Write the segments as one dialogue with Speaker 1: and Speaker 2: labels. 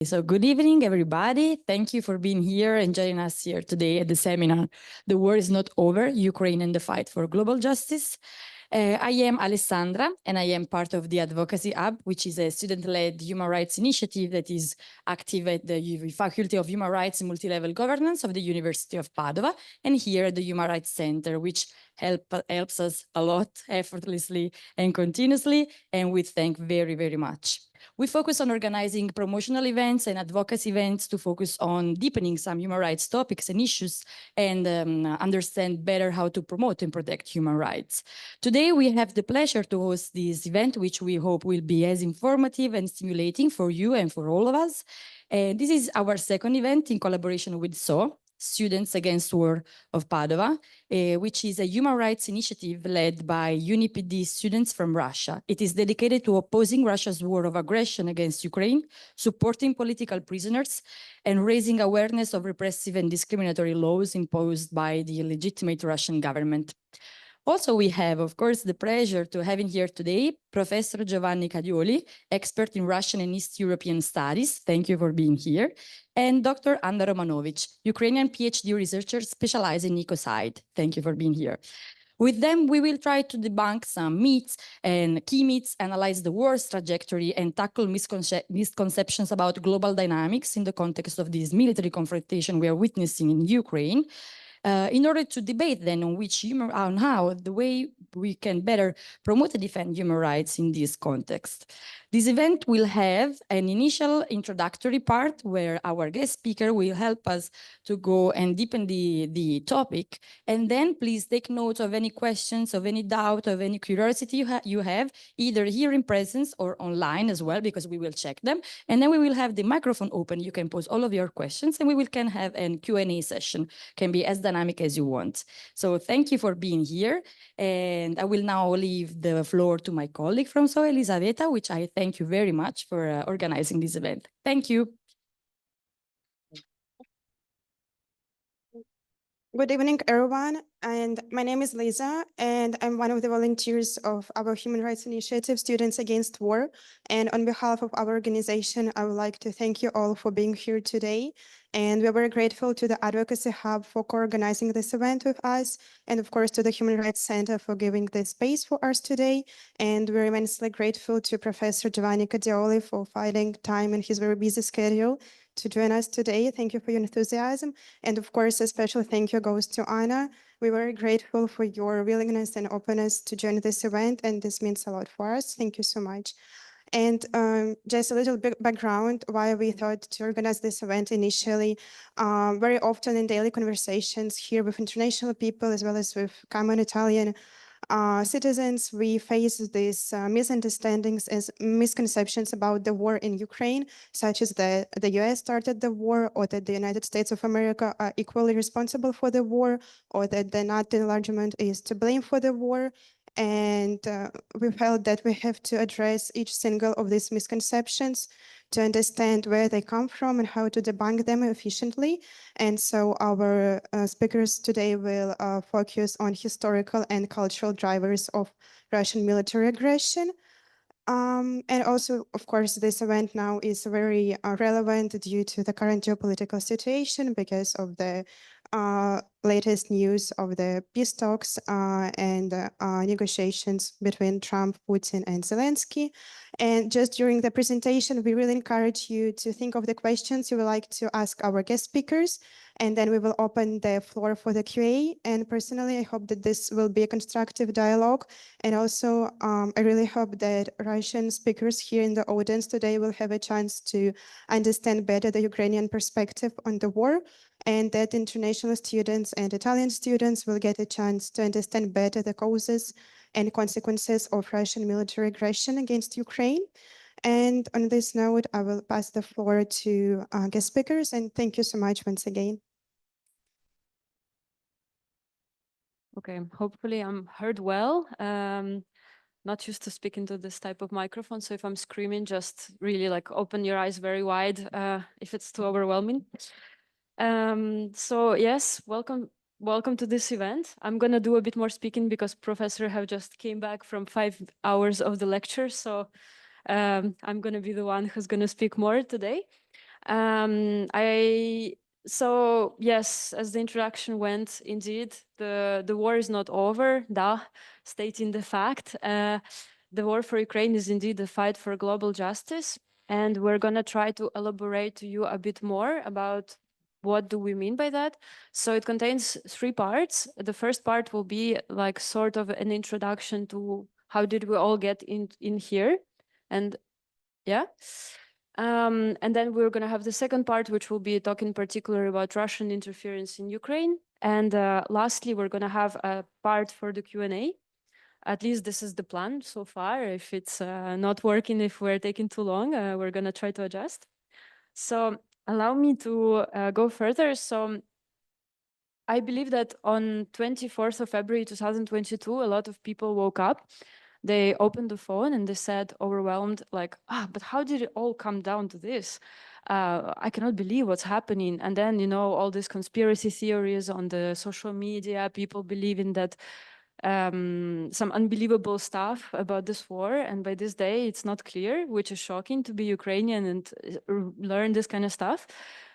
Speaker 1: So good evening, everybody. Thank you for being here and joining us here today at the seminar, The War is Not Over, Ukraine and the Fight for Global Justice. I am Alessandra, and I am part of the Advocacy Hub, which is a student-led human rights initiative that is active at the Faculty of Human Rights and Multi-Level Governance of the University of Padova, and here at the Human Rights Center, which helps us a lot effortlessly and continuously, and we thank very, very much. We focus on organizing promotional events and advocacy events to focus on deepening some human rights topics and issues and understand better how to promote and protect human rights. Today, we have the pleasure to host this event, which we hope will be as informative and stimulating for you and for all of us. This is our second event in collaboration with Students Against War of Padova, which is a human rights initiative led by UniPD students from Russia. It is dedicated to opposing Russia's war of aggression against Ukraine, supporting political prisoners, and raising awareness of repressive and discriminatory laws imposed by the illegitimate Russian government. Also, we have, of course, the pleasure to having here today Professor Giovanni Cadioli, expert in Russian and East European studies. Thank you for being here. And Dr. Anna Romanovych, Ukrainian PhD researcher specialized in ecocide. Thank you for being here. With them, we will try to debunk some myths and key myths, analyze the war's trajectory, and tackle misconceptions about global dynamics in the context of this military confrontation we are witnessing in Ukraine. In order to debate then on how the way we can better promote and defend human rights in this context. This event will have an initial introductory part where our guest speaker will help us to go and deepen the topic. And then please take note of any questions, of any doubt, of any curiosity you have, either here in presence or online as well, because we will check them. And then we will have the microphone open. You can pose all of your questions and we can have a Q&A session. Can be as dynamic as you want. So thank you for being here. And I will now leave the floor to my colleague from SOA, Elisaveta, which I thank you very much for organizing this event. Thank you.
Speaker 2: Good evening, everyone. And my name is Lisa, and I'm one of the volunteers of our human rights initiative, Students Against War. And on behalf of our organization, I would like to thank you all for being here today. And we're very grateful to the Advocacy Hub for co-organizing this event with us, and of course to the Human Rights Center for giving this space for us today. And we're immensely grateful to Professor Giovanni Cadioli for finding time in his very busy schedule to join us today. Thank you for your enthusiasm. And of course, a special thank you goes to Anna. We're very grateful for your willingness and openness to join this event, and this means a lot for us. Thank you so much. And just a little bit background why we thought to organize this event initially. Very often in daily conversations here with international people, as well as with common Italian citizens, we face these misunderstandings as misconceptions about the war in Ukraine, such as that the US started the war, or that the United States of America are equally responsible for the war, or that the NATO enlargement is to blame for the war. And we felt that we have to address each single of these misconceptions to understand where they come from and how to debunk them efficiently. And so our speakers today will focus on historical and cultural drivers of Russian military aggression. And also, of course, this event now is very relevant due to the current geopolitical situation because of the latest news of the peace talks and negotiations between Trump, Putin, and Zelensky. And just during the presentation, we really encourage you to think of the questions you would like to ask our guest speakers, and then we will open the floor for the QA. And personally, I hope that this will be a constructive dialogue. And also, I really hope that Russian speakers here in the audience today will have a chance to understand better the Ukrainian perspective on the war, and that international students and Italian students will get a chance to understand better the causes and consequences of Russian military aggression against Ukraine. And on this note, I will pass the floor to guest speakers, and thank you so much once again.
Speaker 3: Okay, hopefully I'm heard well. Not used to speaking to this type of microphone, so if I'm screaming, just really like open your eyes very wide if it's too overwhelming. So yes, welcome to this event. I'm gonna do a bit more speaking because Professor have just came back from 5 hours of the lecture, so I'm gonna be the one who's gonna speak more today. So yes, as the introduction went, indeed, the war is not over. Stating the fact, the war for Ukraine is indeed a fight for global justice, and we're gonna try to elaborate to you a bit more about what do we mean by that. So it contains 3 parts. The first part will be like sort of an introduction to how did we all get in here, and yeah. And then we're going to have the second part, which will be talking particularly about Russian interference in Ukraine. And lastly, we're going to have a part for the Q&A. At least this is the plan so far. If it's not working, if we're taking too long, we're going to try to adjust. So allow me to go further. So I believe that on 24th of February 2022, a lot of people woke up. They opened the phone and they said, overwhelmed, like, but how did it all come down to this? I cannot believe what's happening. And then, you know, all these conspiracy theories on the social media, people believing that some unbelievable stuff about this war. And by this day, it's not clear, which is shocking to be Ukrainian and learn this kind of stuff.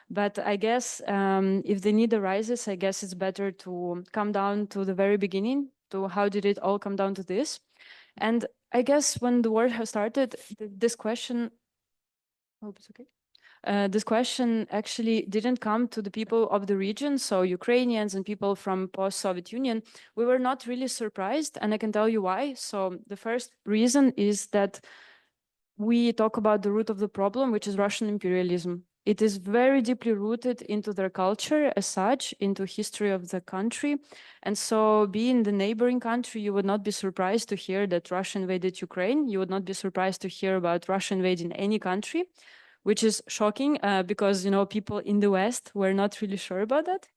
Speaker 3: But I guess if the need arises, I guess it's better to come down to the very beginning, to how did it all come down to this. And I guess when the war has started, this question, hope it's okay. This question actually didn't come to the people of the region, so Ukrainians and people from post-Soviet Union. We were not really surprised, and I can tell you why. So the first reason is that we talk about the root of the problem, which is Russian imperialism. It is very deeply rooted into their culture as such, into history of the country. And so being the neighboring country, you would not be surprised to hear that Russia invaded Ukraine. You would not be surprised to hear about Russia invading any country, which is shocking because, you know, people in the West were not really sure about that.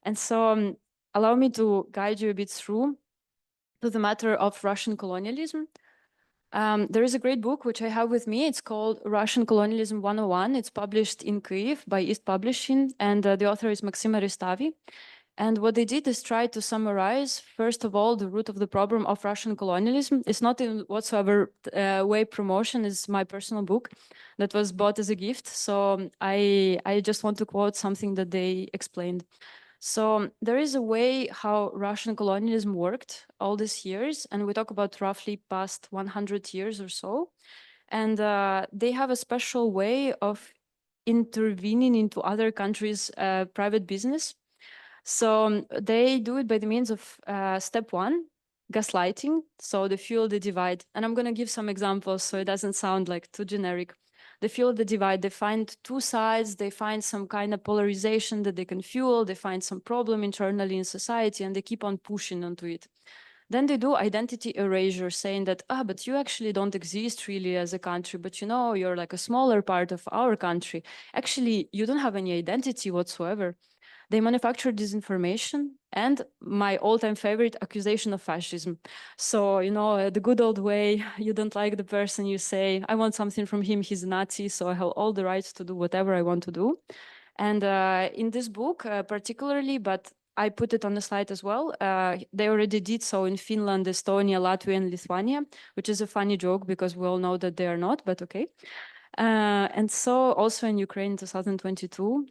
Speaker 3: And so allow me to guide you a bit through to the matter of Russian colonialism. There is a great book which I have with me. It's called Russian Colonialism 101. It's published in Kyiv by East Publishing, and the author is Maxim Aristavi. And what they did is try to summarize, first of all, the root of the problem of Russian colonialism. It's not in whatsoever way promotion. It's my personal book that was bought as a gift. So I just want to quote something that they explained. So there is a way how Russian colonialism worked all these years, and we talk about roughly past 100 years or so. And they have a special way of intervening into other countries' private business. So they do it by the means of step 1, gaslighting. So they fuel the divide. And I'm going to give some examples so it doesn't sound like too generic. They fuel the divide. They find 2 sides. They find some kind of polarization that they can fuel. They find some problem internally in society, and they keep on pushing onto it. Then they do identity erasure, saying that, but you actually don't exist really as a country, but you know, you're like a smaller part of our country. Actually, you don't have any identity whatsoever. They manufacture disinformation and my all-time favorite, accusation of fascism. So, you know, the good old way, you don't like the person, you say, I want something from him, he's a Nazi, so I have all the rights to do whatever I want to do. And in this book particularly, but I put it on the slide as well, they already did so in Finland, Estonia, Latvia, and Lithuania, which is a funny joke because we all know that they are not, but okay. And so also in Ukraine in 2022,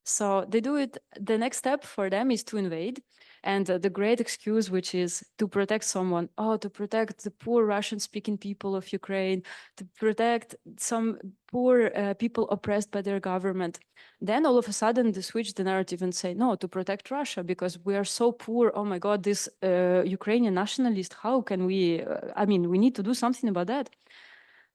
Speaker 3: so they do it. The next step for them is to invade. And the great excuse, which is to protect someone, to protect the poor Russian-speaking people of Ukraine, to protect some poor people oppressed by their government. Then all of a sudden they switch the narrative and say, no, to protect Russia because we are so poor. Oh my God, this Ukrainian nationalist, how can we, I mean, we need to do something about that.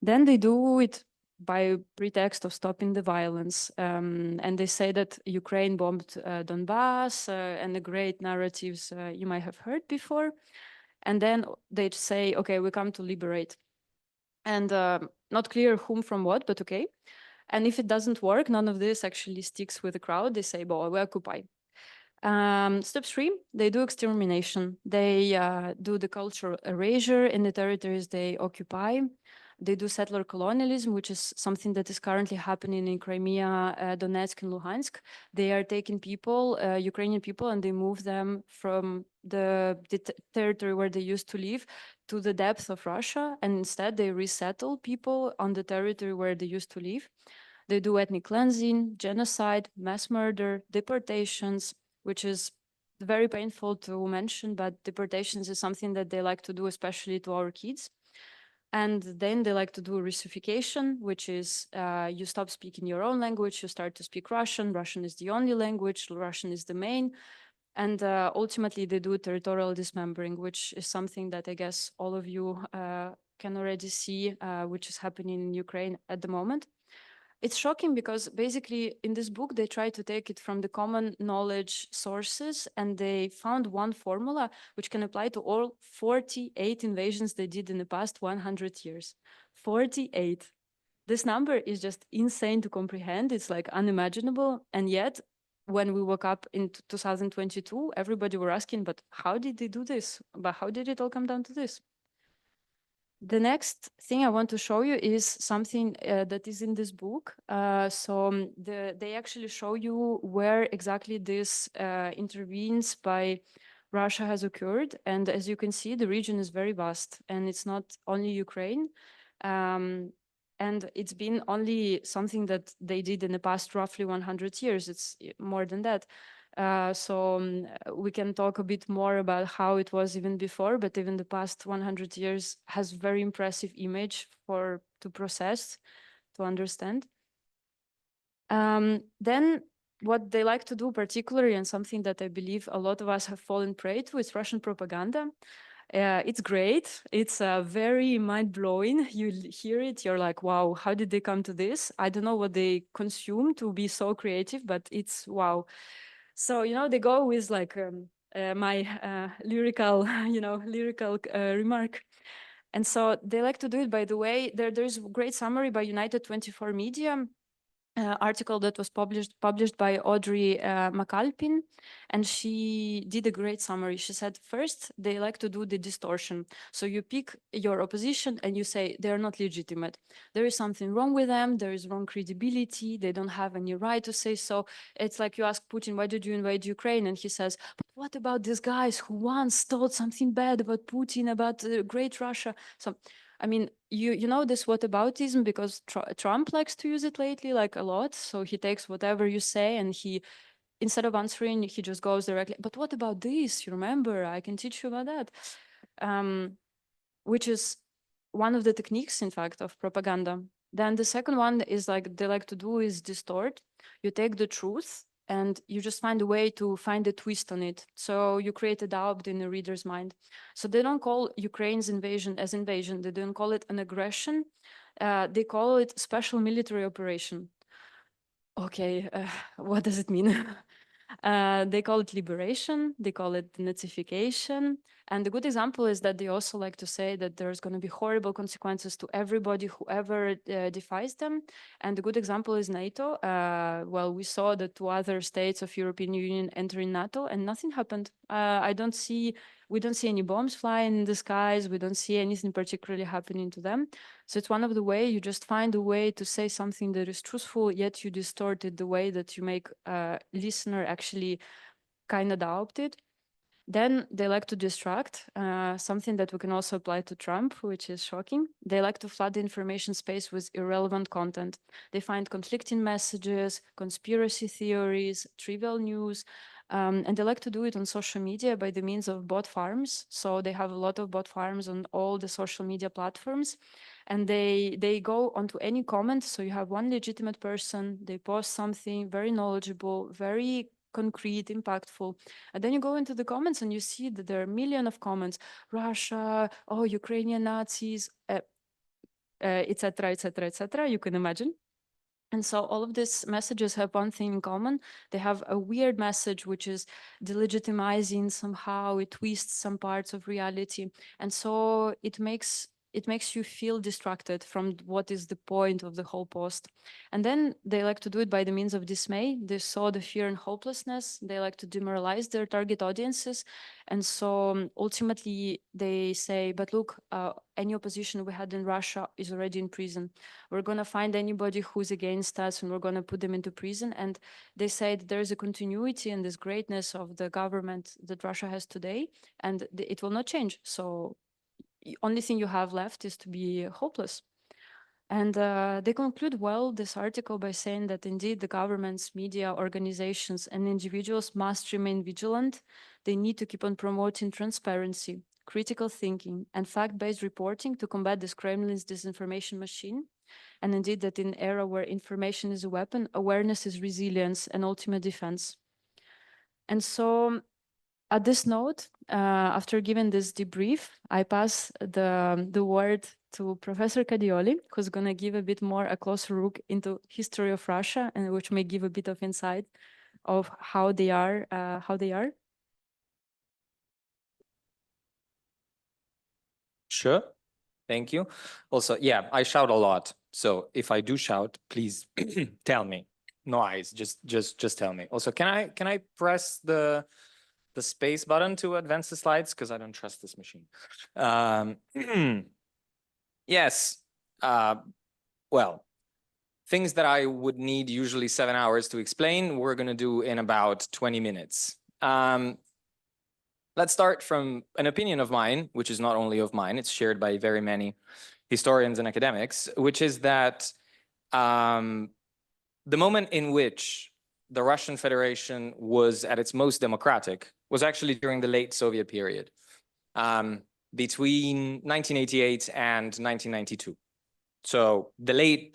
Speaker 3: Then they do it by pretext of stopping the violence. And they say that Ukraine bombed Donbass and the great narratives you might have heard before. And then they say, okay, we come to liberate. And not clear whom from what, but okay. And if it doesn't work, none of this actually sticks with the crowd. They say, well, we occupy. Step 3, they do extermination. They do the cultural erasure in the territories they occupy. They do settler colonialism, which is something that is currently happening in Crimea, Donetsk, and Luhansk. They are taking people, Ukrainian people, and they move them from the territory where they used to live to the depth of Russia. And instead, they resettle people on the territory where they used to live. They do ethnic cleansing, genocide, mass murder, deportations, which is very painful to mention, but deportations is something that they like to do, especially to our kids. And then they like to do Russification, which is you stop speaking your own language, you start to speak Russian. Russian is the only language, Russian is the main. And ultimately, they do territorial dismembering, which is something that I guess all of you can already see, which is happening in Ukraine at the moment. It's shocking because basically in this book, they try to take it from the common knowledge sources, and they found one formula which can apply to all 48 invasions they did in the past 100 years. 48. This number is just insane to comprehend. It's like unimaginable. And yet, when we woke up in 2022, everybody were asking, but how did they do this? But how did it all come down to this? The next thing I want to show you is something that is in this book. They actually show you where exactly this intervenes by Russia has occurred. And as you can see, the region is very vast, and it's not only Ukraine. And it's been only something that they did in the past roughly 100 years. It's more than that. We can talk a bit more about how it was even before, but even the past 100 years has very impressive image to process, to understand. Then what they like to do particularly, and something that I believe a lot of us have fallen prey to, is Russian propaganda. It's great. It's very mind-blowing. You hear it, you're like, wow, how did they come to this? I don't know what they consume to be so creative, but it's wow. So, they go with like my lyrical, lyrical remark. And so they like to do it, by the way, there's a great summary by United 24 Media, article that was published by Audrey McAlpin, and she did a great summary. She said, first, they like to do the distortion. So you pick your opposition and you say they're not legitimate. There is something wrong with them. There is wrong credibility. They don't have any right to say so. It's like you ask Putin, why did you invade Ukraine? And he says, but what about these guys who once thought something bad about Putin, about great Russia? So I mean, you know this whataboutism because Trump likes to use it lately, like a lot. So he takes whatever you say and he, instead of answering, he just goes directly, but what about this? You remember, I can teach you about that. Which is one of the techniques, in fact, of propaganda. Then the second one is like they like to do is distort. You take the truth and you just find a way to find a twist on it. So you create a doubt in the reader's mind. So they don't call Ukraine's invasion as invasion. They don't call it an aggression. They call it special military operation. Okay, what does it mean? They call it liberation, they call it denazification. And the good example is that they also like to say that there's going to be horrible consequences to everybody, whoever defies them. And the good example is NATO. Well, we saw that two other states of European Union entering NATO and nothing happened. We don't see any bombs flying in the skies. We don't see anything particularly happening to them. So it's one of the way you just find a way to say something that is truthful, yet you distort it the way that you make a listener actually kind of doubt it. Then they like to distract, something that we can also apply to Trump, which is shocking. They like to flood the information space with irrelevant content. They find conflicting messages, conspiracy theories, trivial news, and they like to do it on social media by the means of bot farms. So they have a lot of bot farms on all the social media platforms, and they go onto any comment. So you have one legitimate person, they post something very knowledgeable, very concrete, impactful. And then you go into the comments and you see that there are millions of comments, Russia, oh, Ukrainian Nazis, etc., etc., etc. You can imagine. And so all of these messages have one thing in common. They have a weird message, which is delegitimizing somehow. It twists some parts of reality. And so it makes you feel distracted from what is the point of the whole post. And then they like to do it by the means of dismay. They saw the fear and hopelessness. They like to demoralize their target audiences. And so ultimately they say, but look, any opposition we had in Russia is already in prison. We're going to find anybody who's against us and we're going to put them into prison. And they say that there is a continuity in this greatness of the government that Russia has today, and it will not change. So the only thing you have left is to be hopeless. And they conclude well this article by saying that indeed the governments, media, organizations, and individuals must remain vigilant. They need to keep on promoting transparency, critical thinking, and fact-based reporting to combat this Kremlin's disinformation machine. And indeed that in an era where information is a weapon, awareness is resilience and ultimate defense. And so at this note, after giving this debrief, I pass the word to Professor Cadioli, who's going to give a bit more a closer look into history of Russia, and which may give a bit of insight of how they are.
Speaker 4: Sure. Thank you. Also, yeah, I shout a lot. So if I do shout, please tell me. No eyes, just tell me. Also, can I press the space button to advance the slides? Because I don't trust this machine. Yes. Well, things that I would need usually 7 hours to explain, we're going to do in about 20 minutes. Let's start from an opinion of mine, which is not only of mine, it's shared by very many historians and academics, which is that the moment in which the Russian Federation was at its most democratic was actually during the late Soviet period, between 1988 and 1992. So the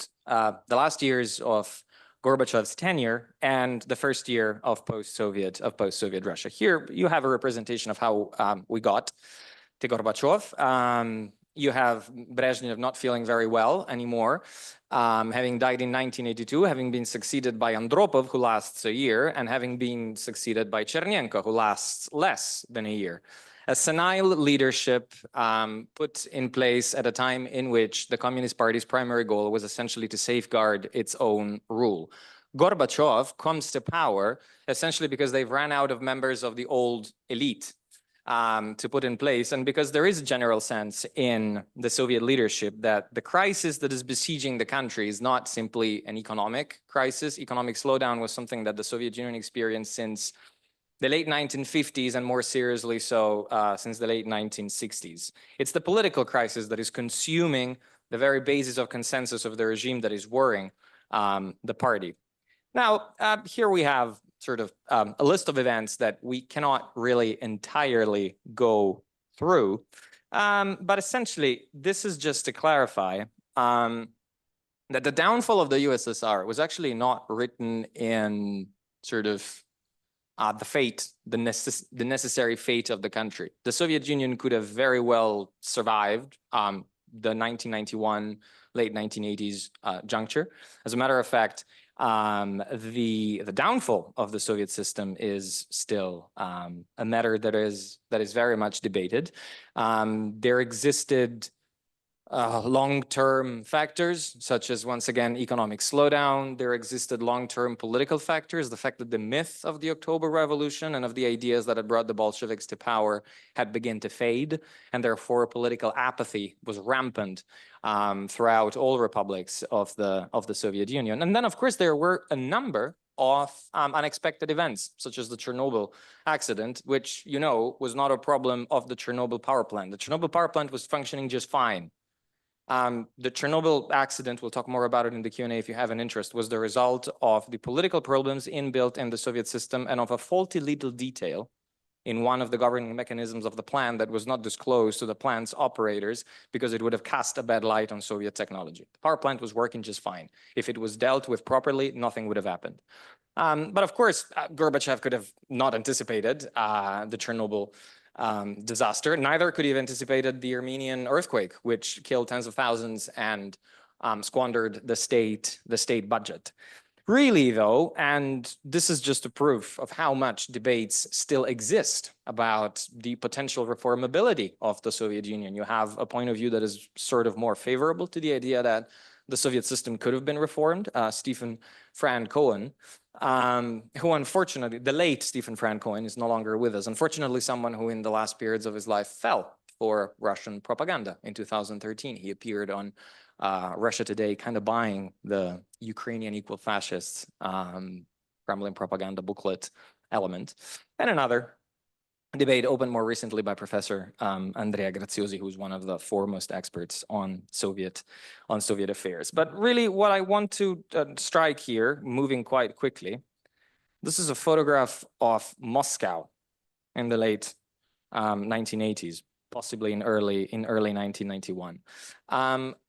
Speaker 4: last years of Gorbachev's tenure and the first year of post-Soviet Russia. Here you have a representation of how we got to Gorbachev. You have Brezhnev not feeling very well anymore, having died in 1982, having been succeeded by Andropov, who lasts a year, and having been succeeded by Chernenko, who lasts less than a year. A senile leadership put in place at a time in which the Communist Party's primary goal was essentially to safeguard its own rule. Gorbachev comes to power essentially because they've ran out of members of the old elite to put in place, and because there is a general sense in the Soviet leadership that the crisis that is besieging the country is not simply an economic crisis. Economic slowdown was something that the Soviet Union experienced since the late 1950s, and more seriously so since the late 1960s. It's the political crisis that is consuming the very basis of consensus of the regime that is worrying the party. Now, here we have sort of a list of events that we cannot really entirely go through. But essentially, this is just to clarify that the downfall of the USSR was actually not written in sort of the necessary fate of the country. The Soviet Union could have very well survived the 1991, late 1980s juncture. As a matter of fact, the downfall of the Soviet system is still a matter that is very much debated. There existed long-term factors, such as, once again, economic slowdown. There existed long-term political factors, the fact that the myth of the October Revolution and of the ideas that had brought the Bolsheviks to power had begun to fade, and therefore political apathy was rampant throughout all republics of the Soviet Union. And then, of course, there were a number of unexpected events, such as the Chernobyl accident, which, you know, was not a problem of the Chernobyl power plant. The Chernobyl power plant was functioning just fine. The Chernobyl accident, we'll talk more about it in the Q&A if you have an interest, was the result of the political problems inbuilt in the Soviet system and of a faulty little detail in one of the governing mechanisms of the plant that was not disclosed to the plant's operators because it would have cast a bad light on Soviet technology. The power plant was working just fine. If it was dealt with properly, nothing would have happened. But of course, Gorbachev could have not anticipated the Chernobyl disaster. Neither could he have anticipated the Armenian earthquake, which killed tens of thousands and squandered the state budget. Really, though, and this is just a proof of how much debates still exist about the potential reformability of the Soviet Union. You have a point of view that is sort of more favorable to the idea that the Soviet system could have been reformed. Stephen Fran Cohen, who unfortunately, the late Stephen Fran Cohen is no longer with us. Unfortunately, someone who in the last periods of his life fell for Russian propaganda. In 2013, he appeared on Russia Today, kind of buying the Ukrainian equal fascists Kremlin propaganda booklet element. And another debate opened more recently by Professor Andrea Graziosi, who's one of the foremost experts on Soviet affairs. But really what I want to strike here, moving quite quickly, this is a photograph of Moscow in the late 1980s, possibly in early 1991.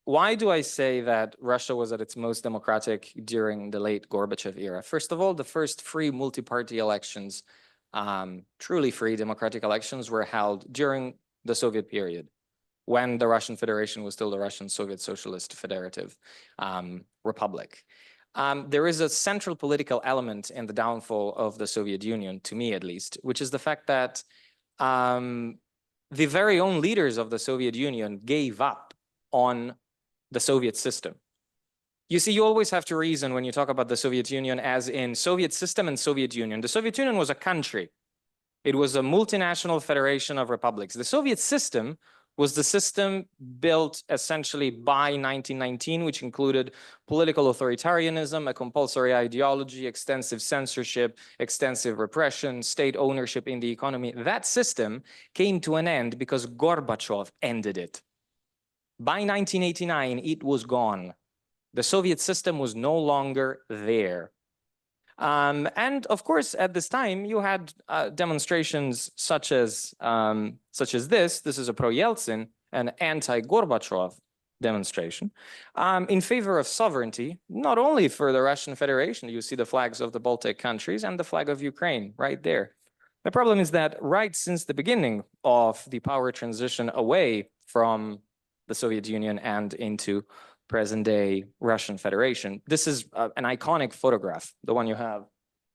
Speaker 4: Why do I say that Russia was at its most democratic during the late Gorbachev era? First of all, the first free multi-party elections, truly free democratic elections, were held during the Soviet period, when the Russian Federation was still the Russian Soviet Socialist Federative Republic. There is a central political element in the downfall of the Soviet Union, to me at least, which is the fact that the very own leaders of the Soviet Union gave up on the Soviet system. You see, you always have to reason when you talk about the Soviet Union as in Soviet system and Soviet Union. The Soviet Union was a country. It was a multinational federation of republics. The Soviet system was the system built essentially by 1919, which included political authoritarianism, a compulsory ideology, extensive censorship, extensive repression, state ownership in the economy. That system came to an end because Gorbachev ended it. By 1989, it was gone. The Soviet system was no longer there. And of course, at this time, you had demonstrations such as this. This is a pro-Yeltsin and anti-Gorbachev demonstration in favor of sovereignty, not only for the Russian Federation. You see the flags of the Baltic countries and the flag of Ukraine right there. The problem is that right since the beginning of the power transition away from the Soviet Union and into present-day Russian Federation. This is an iconic photograph, the one you have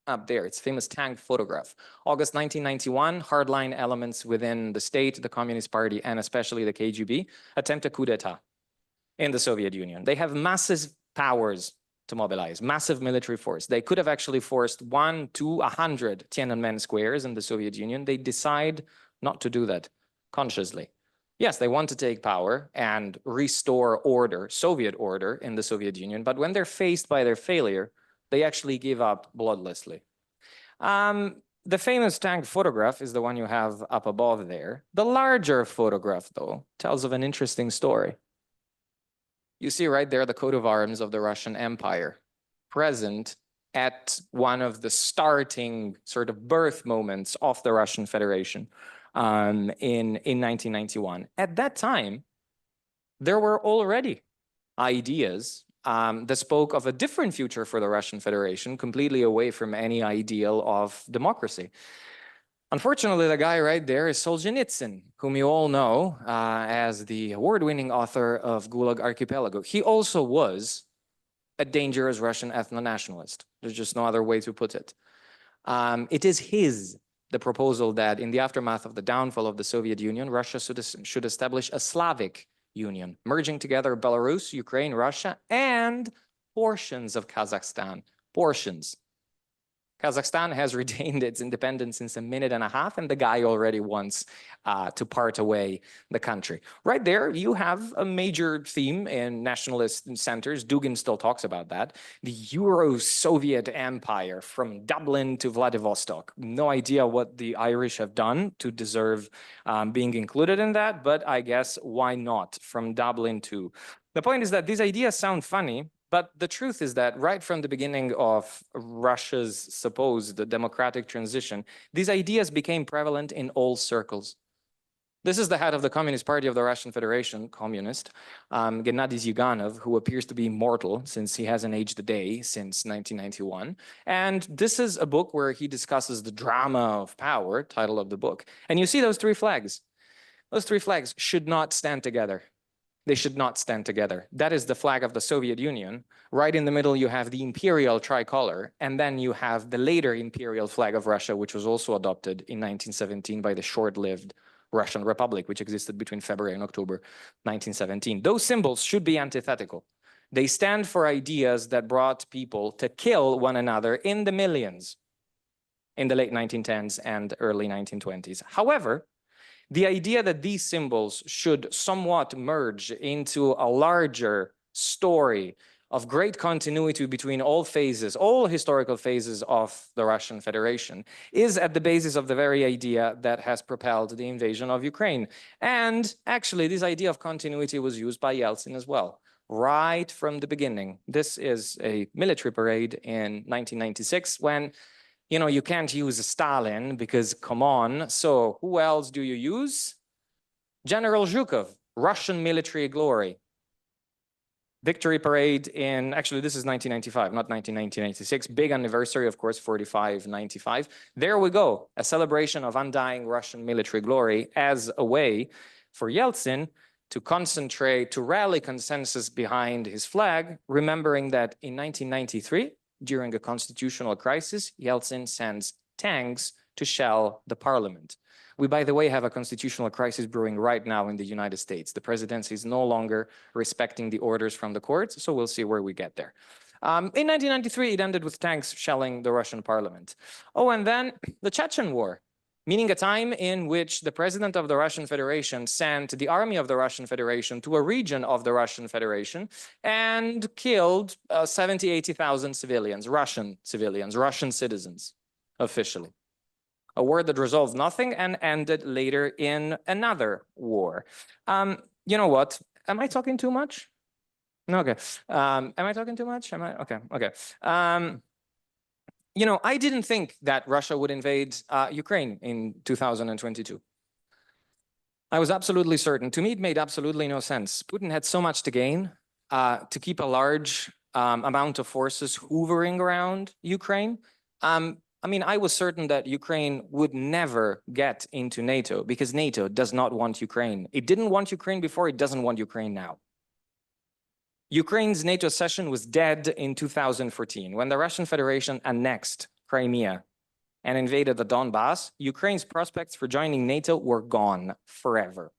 Speaker 4: up there. It's a famous tank photograph. August 1991, hardline elements within the state, the Communist Party, and especially the KGB attempt a coup d'etat in the Soviet Union. They have massive powers to mobilize, massive military force. They could have actually forced 1 to 100 Tiananmen squares in the Soviet Union. They decide not to do that consciously. Yes, they want to take power and restore order, Soviet order in the Soviet Union, but when they're faced by their failure, they actually give up bloodlessly. The famous tank photograph is the one you have up above there. The larger photograph, though, tells of an interesting story. You see right there the coat of arms of the Russian Empire, present at one of the starting sort of birth moments of the Russian Federation. In 1991. At that time, there were already ideas that spoke of a different future for the Russian Federation, completely away from any ideal of democracy. Unfortunately, the guy right there is Solzhenitsyn, whom you all know as the award-winning author of Gulag Archipelago. He also was a dangerous Russian ethno-nationalist. There's just no other way to put it. It is the proposal that in the aftermath of the downfall of the Soviet Union, Russia should establish a Slavic Union, merging together Belarus, Ukraine, Russia, and portions of Kazakhstan. Portions. Kazakhstan has retained its independence since a minute and a half, and the guy already wants to part away the country. Right there, you have a major theme in nationalist centers. Dugin still talks about that. The Euro-Soviet Empire from Dublin to Vladivostok. No idea what the Irish have done to deserve being included in that, but I guess why not? From Dublin to... The point is that these ideas sound funny, but the truth is that right from the beginning of Russia's supposed democratic transition, these ideas became prevalent in all circles. This is the head of the Communist Party of the Russian Federation, communist, Gennady Zyuganov, who appears to be immortal since he hasn't aged a day since 1991. And this is a book where he discusses the drama of power, title of the book. And you see those three flags. Those three flags should not stand together. They should not stand together. That is the flag of the Soviet Union. Right in the middle, you have the imperial tricolor, and then you have the later imperial flag of Russia, which was also adopted in 1917 by the short-lived Russian Republic, which existed between February and October 1917. Those symbols should be antithetical. They stand for ideas that brought people to kill one another in the millions in the late 1910s and early 1920s. However, the idea that these symbols should somewhat merge into a larger story of great continuity between all phases, all historical phases of the Russian Federation, is at the basis of the very idea that has propelled the invasion of Ukraine. And actually, this idea of continuity was used by Yeltsin as well, right from the beginning. This is a military parade in 1996 when, you know, you can't use Stalin because, come on, so who else do you use? General Zhukov, Russian military glory. Victory parade in, actually, this is 1995, not 1996. Big anniversary, of course, 45-95. There we go, a celebration of undying Russian military glory as a way for Yeltsin to concentrate, to rally consensus behind his flag, remembering that in 1993, during a constitutional crisis, Yeltsin sends tanks to shell the parliament. We, by the way, have a constitutional crisis brewing right now in the United States. The presidency is no longer respecting the orders from the courts, so we'll see where we get there. In 1993, it ended with tanks shelling the Russian parliament. Oh, and then the Chechen War, meaning a time in which the president of the Russian Federation sent the army of the Russian Federation to a region of the Russian Federation and killed 70, 80,000 civilians, Russian citizens, officially. A war that resolved nothing and ended later in another war. You know what? Am I talking too much? No, okay. Am I talking too much? Am I? Okay, okay. You know, I didn't think that Russia would invade Ukraine in 2022. I was absolutely certain. To me, it made absolutely no sense. Putin had so much to gain to keep a large amount of forces hovering around Ukraine. I mean, I was certain that Ukraine would never get into NATO because NATO does not want Ukraine. It didn't want Ukraine before, it doesn't want Ukraine now. Ukraine's NATO accession was dead in 2014 when the Russian Federation annexed Crimea and invaded the Donbass. Ukraine's prospects for joining NATO were gone forever.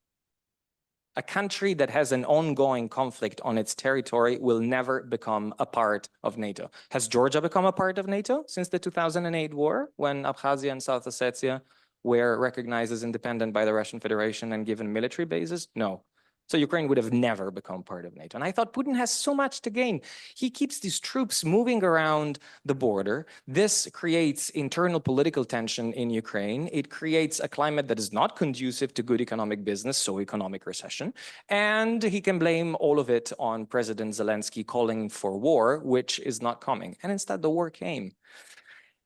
Speaker 4: A country that has an ongoing conflict on its territory will never become a part of NATO. Has Georgia become a part of NATO since the 2008 war, when Abkhazia and South Ossetia were recognized as independent by the Russian Federation and given military bases? No. So Ukraine would have never become part of NATO. And I thought Putin has so much to gain. He keeps these troops moving around the border. This creates internal political tension in Ukraine. It creates a climate that is not conducive to good economic business, so economic recession. And he can blame all of it on President Zelensky calling for war, which is not coming. And instead, the war came.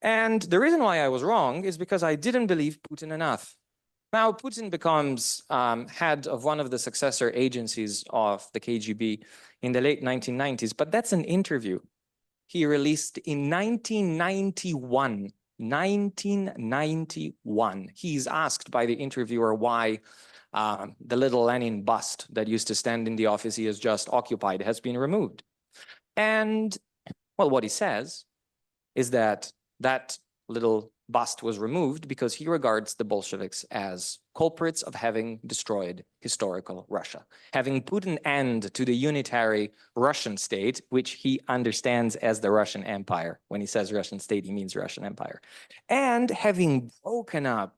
Speaker 4: And the reason why I was wrong is because I didn't believe Putin enough. Now, Putin becomes head of one of the successor agencies of the KGB in the late 1990s, but that's an interview he released in 1991. 1991. He's asked by the interviewer why the little Lenin bust that used to stand in the office he has just occupied has been removed. And, well, what he says is that that little bust was removed because he regards the Bolsheviks as culprits of having destroyed historical Russia, having put an end to the unitary Russian state, which he understands as the Russian Empire. When he says Russian state, he means Russian Empire, and having broken up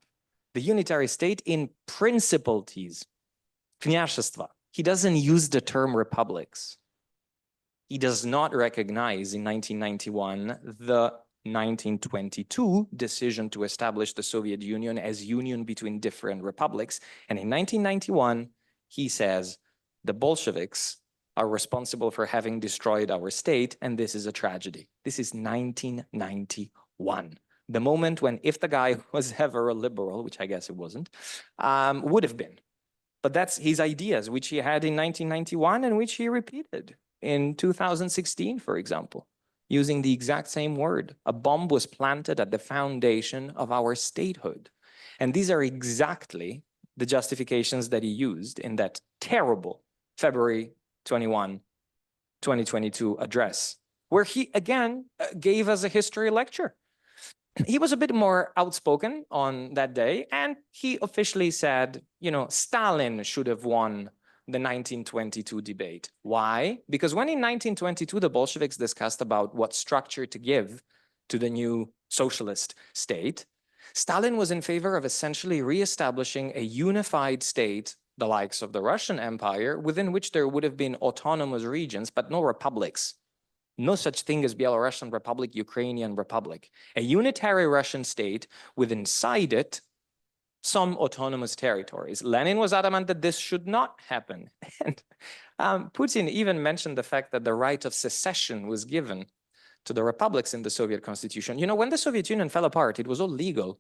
Speaker 4: the unitary state in principalities, kняжества. He doesn't use the term republics. He does not recognize in 1991 the 1922 decision to establish the Soviet Union as union between different republics. And in 1991, he says, the Bolsheviks are responsible for having destroyed our state, and this is a tragedy. This is 1991. The moment when, if the guy was ever a liberal, which I guess it wasn't, would have been. But that's his ideas, which he had in 1991 and which he repeated in 2016, for example. Using the exact same word. A bomb was planted at the foundation of our statehood. And these are exactly the justifications that he used in that terrible February 21, 2022 address, where he again gave us a history lecture. He was a bit more outspoken on that day, and he officially said, you know, Stalin should have won the 1922 debate. Why? Because when in 1922, the Bolsheviks discussed about what structure to give to the new socialist state, Stalin was in favor of essentially reestablishing a unified state, the likes of the Russian Empire, within which there would have been autonomous regions, but no republics. No such thing as Belarusian Republic, Ukrainian Republic. A unitary Russian state with inside it some autonomous territories. Lenin was adamant that this should not happen. And Putin even mentioned the fact that the right of secession was given to the republics in the Soviet constitution. You know, when the Soviet Union fell apart, it was all legal.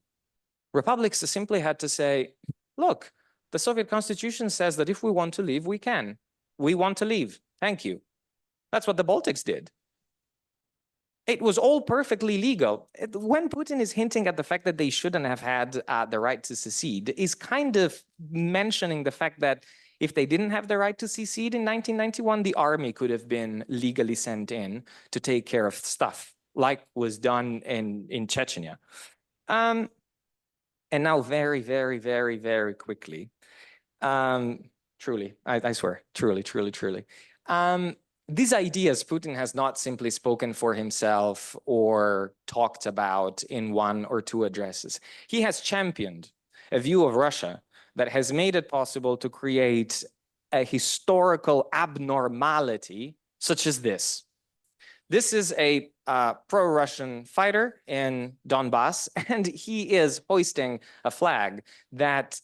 Speaker 4: Republics simply had to say, look, the Soviet constitution says that if we want to leave, we can. We want to leave. Thank you. That's what the Baltics did. It was all perfectly legal. When Putin is hinting at the fact that they shouldn't have had the right to secede, is kind of mentioning the fact that if they didn't have the right to secede in 1991, the army could have been legally sent in to take care of stuff, like was done in Chechnya. And now very, very, very, very quickly, truly, I swear, truly. These ideas Putin has not simply spoken for himself or talked about in one or two addresses. He has championed a view of Russia that has made it possible to create a historical abnormality such as this. This is a pro-Russian fighter in Donbass, and he is hoisting a flag that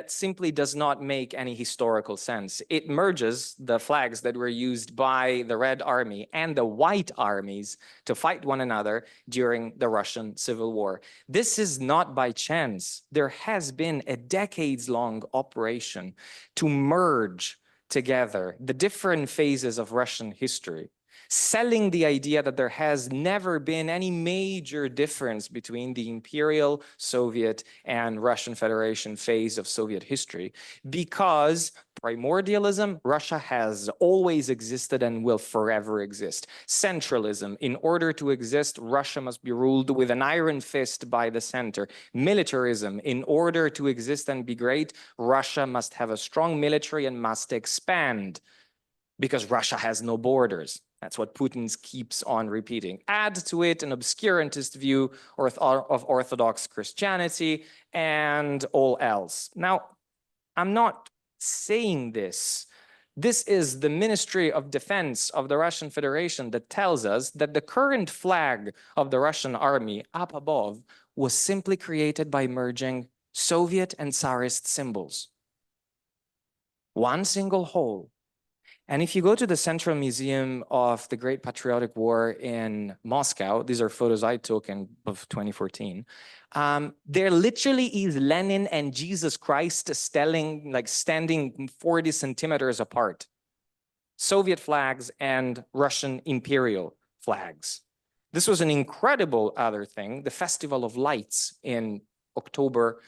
Speaker 4: simply does not make any historical sense. It merges the flags that were used by the Red Army and the White armies to fight one another during the Russian Civil War. This is not by chance. There has been a decades-long operation to merge together the different phases of Russian history, selling the idea that there has never been any major difference between the imperial Soviet and Russian Federation phase of Soviet history, because primordialism, Russia has always existed and will forever exist. Centralism, in order to exist, Russia must be ruled with an iron fist by the center. Militarism, in order to exist and be great, Russia must have a strong military and must expand, because Russia has no borders. That's what Putin keeps on repeating. Add to it an obscurantist view of Orthodox Christianity and all else. Now, I'm not saying this. This is the Ministry of Defense of the Russian Federation that tells us that the current flag of the Russian army up above was simply created by merging Soviet and Tsarist symbols. One single whole. And if you go to the Central Museum of the Great Patriotic War in Moscow, these are photos I took of 2014, there literally is Lenin and Jesus Christ standing 40 centimeters apart. Soviet flags and Russian imperial flags. This was an incredible other thing, the Festival of Lights in October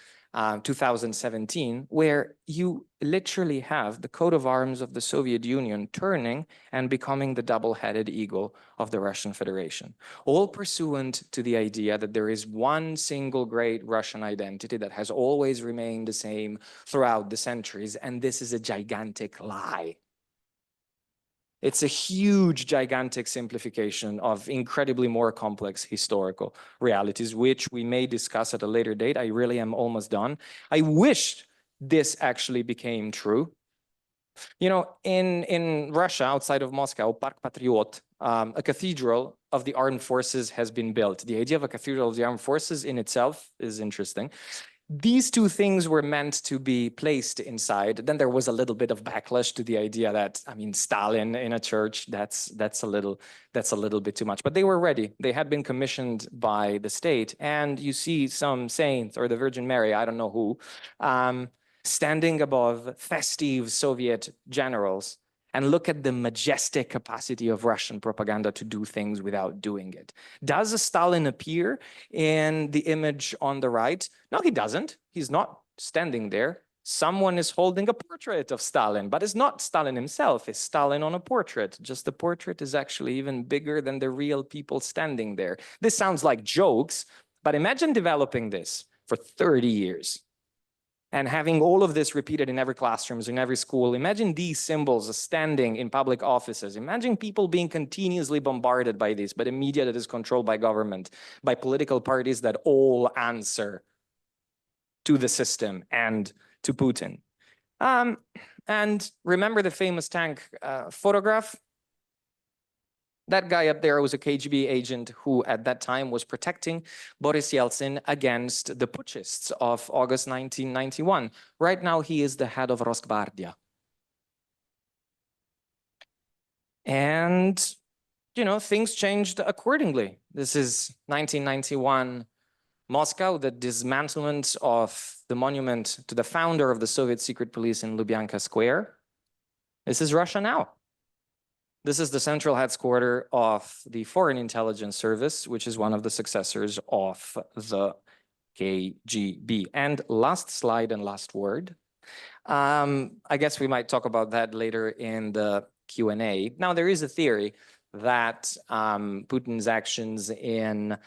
Speaker 4: 2017, where you literally have the coat of arms of the Soviet Union turning and becoming the double-headed eagle of the Russian Federation, all pursuant to the idea that there is one single great Russian identity that has always remained the same throughout the centuries, and this is a gigantic lie. It's a huge, gigantic simplification of incredibly more complex historical realities, which we may discuss at a later date. I really am almost done. I wish this actually became true. You know, in Russia, outside of Moscow, Park Patriot, a cathedral of the armed forces has been built. The idea of a cathedral of the armed forces in itself is interesting. These two things were meant to be placed inside. Then there was a little bit of backlash to the idea that, I mean, Stalin in a church, that's a little bit too much. But they were ready. They had been commissioned by the state. And you see some saints or the Virgin Mary, I don't know who, standing above festive Soviet generals, and look at the majestic capacity of Russian propaganda to do things without doing it. Does Stalin appear in the image on the right? No, he doesn't. He's not standing there. Someone is holding a portrait of Stalin, but it's not Stalin himself. It's Stalin on a portrait. Just the portrait is actually even bigger than the real people standing there. This sounds like jokes, but imagine developing this for 30 years. And having all of this repeated in every classroom, in every school. Imagine these symbols standing in public offices. Imagine people being continuously bombarded by this, by the media that is controlled by government, by political parties that all answer to the system and to Putin. And remember the famous tank photograph? That guy up there was a KGB agent who at that time was protecting Boris Yeltsin against the putschists of August 1991. Right now, he is the head of Rosgvardia. And, you know, things changed accordingly. This is 1991 Moscow, the dismantlement of the monument to the founder of the Soviet secret police in Lubyanka Square. This is Russia now. This is the central headquarters of the Foreign Intelligence Service, which is one of the successors of the KGB. And last slide and last word. I guess we might talk about that later in the Q&A. Now, there is a theory that Putin's actions in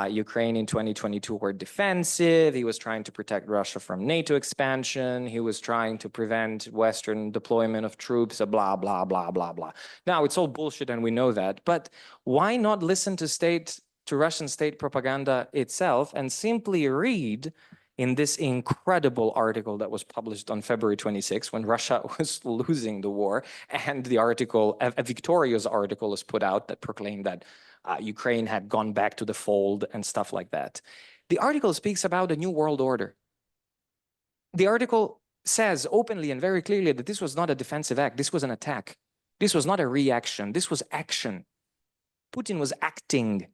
Speaker 4: Ukraine in 2022 were defensive. He was trying to protect Russia from NATO expansion. He was trying to prevent Western deployment of troops, blah, blah, blah, blah, blah. Now, it's all bullshit and we know that, but why not listen to Russian state propaganda itself and simply read in this incredible article that was published on February 26, when Russia was losing the war, and the article, a victorious article was put out that proclaimed that Ukraine had gone back to the fold and stuff like that. The article speaks about a new world order. The article says openly and very clearly that this was not a defensive act, this was an attack. This was not a reaction, this was action. Putin was acting.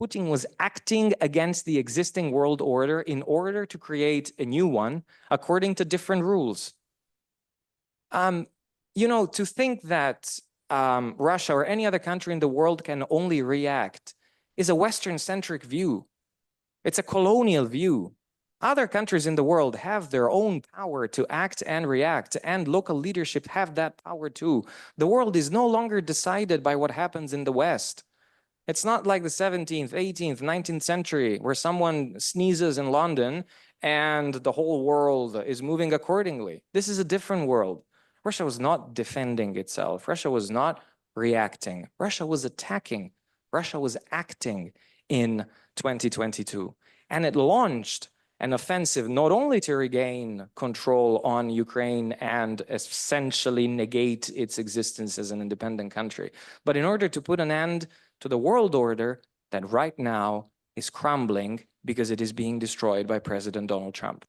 Speaker 4: Putin was acting against the existing world order in order to create a new one according to different rules. You know, to think that Russia or any other country in the world can only react is a Western-centric view. It's a colonial view. Other countries in the world have their own power to act and react, and local leadership have that power too. The world is no longer decided by what happens in the West. It's not like the 17th, 18th, 19th century where someone sneezes in London and the whole world is moving accordingly. This is a different world. Russia was not defending itself. Russia was not reacting. Russia was attacking. Russia was acting in 2022. And it launched an offensive not only to regain control on Ukraine and essentially negate its existence as an independent country, but in order to put an end to the world order that right now is crumbling because it is being destroyed by President Donald Trump.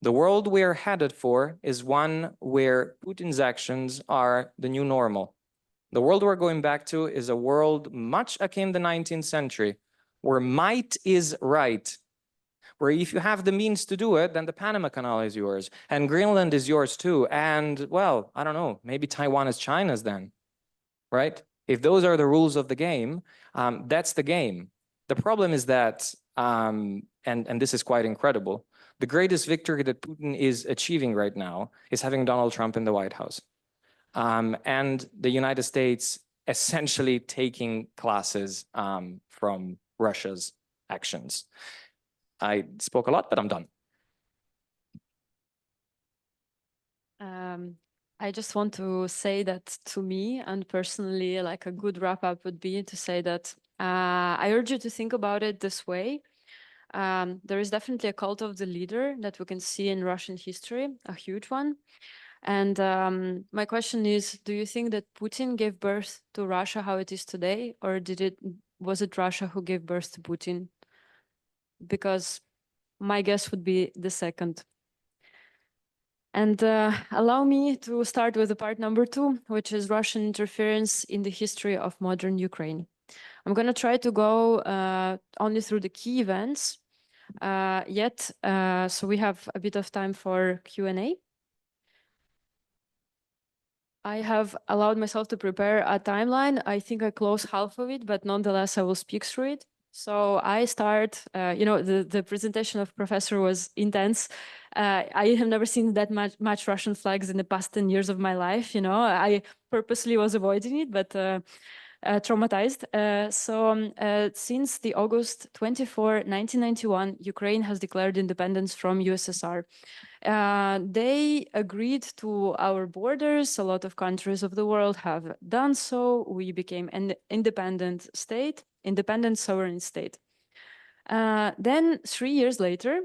Speaker 4: The world we're headed for is one where Putin's actions are the new normal. The world we're going back to is a world much akin to the 19th century, where might is right, where if you have the means to do it, then the Panama Canal is yours, and Greenland is yours too, and, well, I don't know, maybe Taiwan is China's then, right? If those are the rules of the game, that's the game. The problem is that, and this is quite incredible, the greatest victory that Putin is achieving right now is having Donald Trump in the White House. And the United States essentially taking classes from Russia's actions. I spoke a lot, but I'm done.
Speaker 3: I just want to say that to me, and personally, like a good wrap up would be to say that I urge you to think about it this way. There is definitely a cult of the leader that we can see in Russian history, a huge one. And my question is, do you think that Putin gave birth to Russia how it is today, or was it Russia who gave birth to Putin? Because my guess would be the second. And allow me to start with the part number 2, which is Russian interference in the history of modern Ukraine. I'm going to try to go only through the key events so we have a bit of time for Q&A. I have allowed myself to prepare a timeline. I think I close half of it, but nonetheless, I will speak through it. So I start, the presentation of Professor was intense. I have never seen that much Russian flags in the past 10 years of my life. I purposely was avoiding it, but traumatized. Since the August 24, 1991, Ukraine has declared independence from USSR. They agreed to our borders. A lot of countries of the world have done so. We became an independent state, independent sovereign state. Then 3 years later,